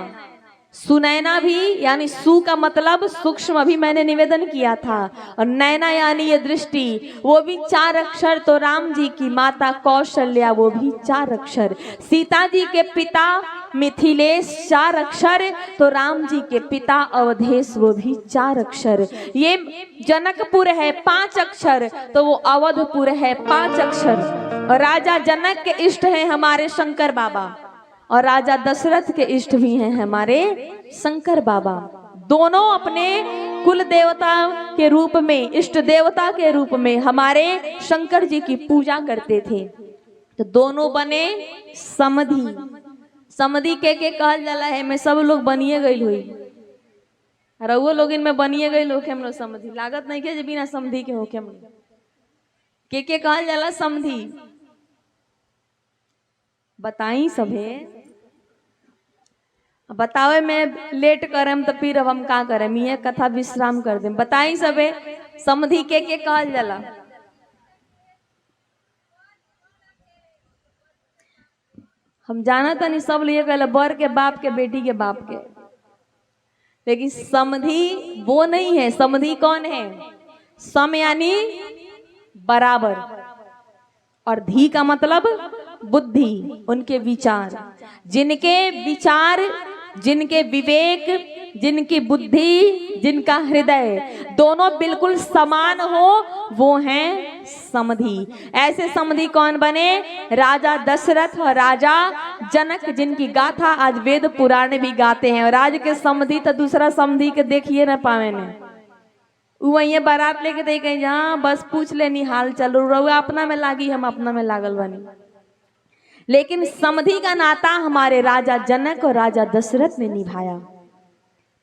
सुनैना भी यानी सु का मतलब सूक्ष्म, अभी मैंने निवेदन किया था, और नैना यानी ये दृष्टि, वो भी 4 अक्षर तो राम जी की माता कौशल्या वो भी 4 अक्षर। सीता जी के पिता मिथिलेश 4 अक्षर तो राम जी के पिता अवधेश वो भी 4 अक्षर। ये जनकपुर है 5 अक्षर तो वो अवधपुर है 5 अक्षर। और राजा जनक के इष्ट हैं हमारे शंकर बाबा, और राजा दशरथ के इष्ट भी हैं हमारे शंकर बाबा। दोनों अपने कुल देवता के रूप में, इष्ट देवता के रूप में हमारे शंकर जी की पूजा करते थे। तो दोनों बने समधि। समधि के कहल जाला है में सब लोग बनिए गई हुई, रउओ लोग इनमें बनिए गई लोग हम लोग समधि लागत नहीं के बिना समधि के होके हम के कहल जाला समधि। बताई सभे, बतावे में लेट करम तो फिर अब हम का करम, ये कथा विश्राम कर दे। बताई सबे समधि के कहल जाला। हम जाना था नहीं सब लिए कहला बर के बाप के बेटी के बाप के, लेकिन समधि वो नहीं है। समधि कौन है? सम यानी बराबर और धी का मतलब बुद्धि, उनके विचार, जिनके विचार, जिनके विवेक, जिनकी बुद्धि, जिनका हृदय दोनों बिल्कुल समान हो, वो हैं समधि। ऐसे समधि कौन बने? राजा दशरथ और राजा जनक, जिनकी गाथा आज वेद पुराण भी गाते हैं। और आज के समधि तो दूसरा समधि के देखिए ना पावे ने, वही बारात लेके देखे जहाँ बस पूछ लेनी हाल चल रहा, अपना में लागी हम अपना में लागल बनी। लेकिन समधि का नाता हमारे राजा जनक और राजा दशरथ ने निभाया।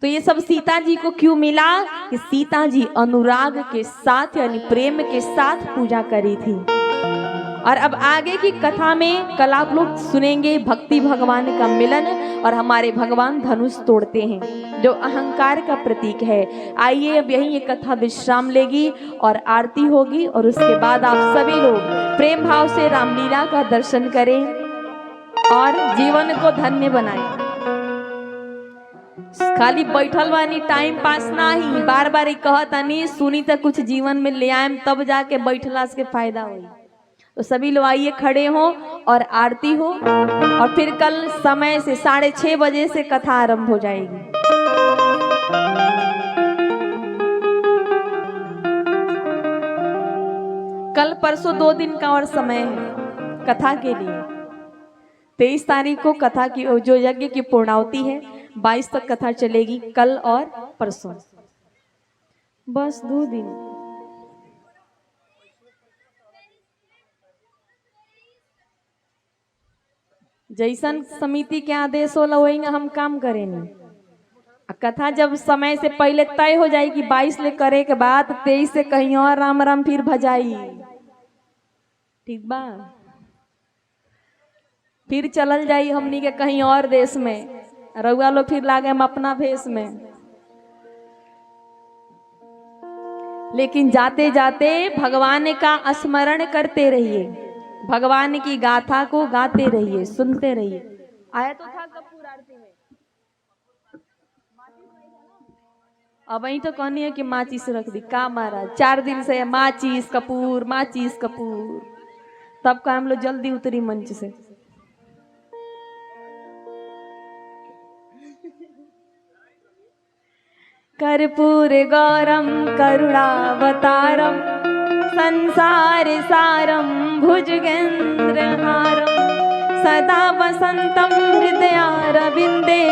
तो ये सब सीता जी को क्यों मिला? कि सीता जी अनुराग के साथ यानी प्रेम के साथ पूजा करी थी। और अब आगे की कथा में कल आप लोग सुनेंगे भक्ति भगवान का मिलन, और हमारे भगवान धनुष तोड़ते हैं जो अहंकार का प्रतीक है। आइए अब यही ये कथा विश्राम लेगी और आरती होगी, और उसके बाद आप सभी लोग प्रेम भाव से रामलीला का दर्शन करें और जीवन को धन्य बनाएं। खाली बैठल बानी टाइम पास ना ही, बार बार कहतानी सुनी तो कुछ जीवन में ले आएम, तब जाके बैठला से फायदा होई। तो सभी लोग आइए खड़े हो और आरती हो, और फिर कल समय से 6:30 बजे से कथा आरंभ हो जाएगी। कल परसों 2 दिन का और समय है कथा के लिए। 23 तारीख को कथा की जो यज्ञ की पूर्णावती है, 22 तक कथा चलेगी, कल और परसों, बस 2 दिन। जैसन समिति के आदेश होला वही हम काम करेंगे। कथा जब समय से पहले तय हो जाएगी 22 ले करे के बाद 23 से कहीं और राम राम फिर भजाई, ठीक बा? फिर चलल जाई हमनी के कहीं और देश में, रउआ लोग फिर लागे हम अपना भेष में। लेकिन जाते जाते भगवान का स्मरण करते रहिए, भगवान की गाथा को गाते रहिए, सुनते रहिए। आया तो था कपूर आरती में, अब वही तो कहनी है कि माचिस रख दी का महाराज, 4 दिन से माचिस कपूर माचिस कपूर, तब का हम लोग जल्दी उतरी मंच से। कर्पूर गौरम करुणावतारम संसार सारम भुजगेन्द्रहारम सदा वसंतम हृदयारविंदे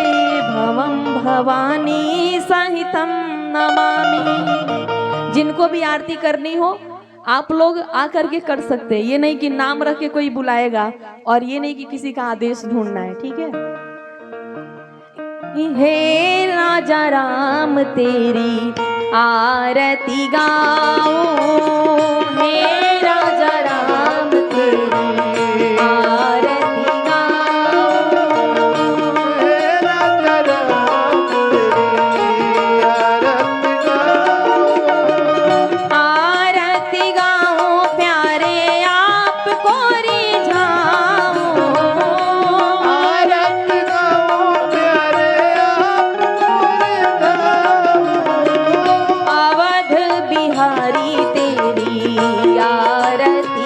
भवम भवानी सहितम नमामि। जिनको भी आरती करनी हो आप लोग आकर के कर सकते हैं, ये नहीं कि नाम रख के कोई बुलाएगा, और ये नहीं कि किसी का आदेश ढूंढना है, ठीक है? हे राजा राम तेरी आरती गाओ, हे राजा राम तेरी आरती गाओ, हे राजा राम तेरी आरती गाओ, आरती गाओ प्यारे आपको रिझाओ, आरती गाओ प्यारे आपको रिझाओ, अवध बिहारी तेरी आरती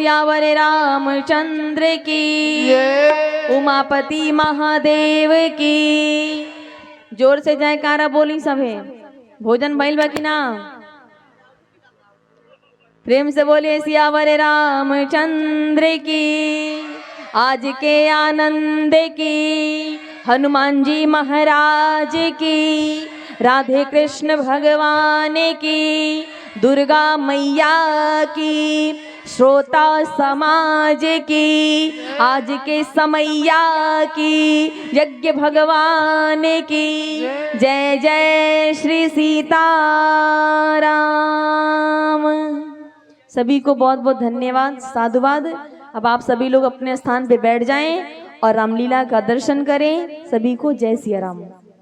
सियावर रामचंद्र की, उमापति महादेव की। जोर से जयकारा बोली सभे। भोजन भइल बा कि ना? प्रेम से बोलिए सियावर रामचंद्र की। आज के आनंद की हनुमान जी महाराज की, राधे कृष्ण भगवान की, दुर्गा मैया की, श्रोता समाज की, आज के समैया की, यज्ञ भगवान की। जय जय श्री सीताराम। सभी को बहुत बहुत धन्यवाद, साधुवाद। अब आप सभी लोग अपने स्थान पे बैठ जाएं और रामलीला का दर्शन करें। सभी को जय सिया राम।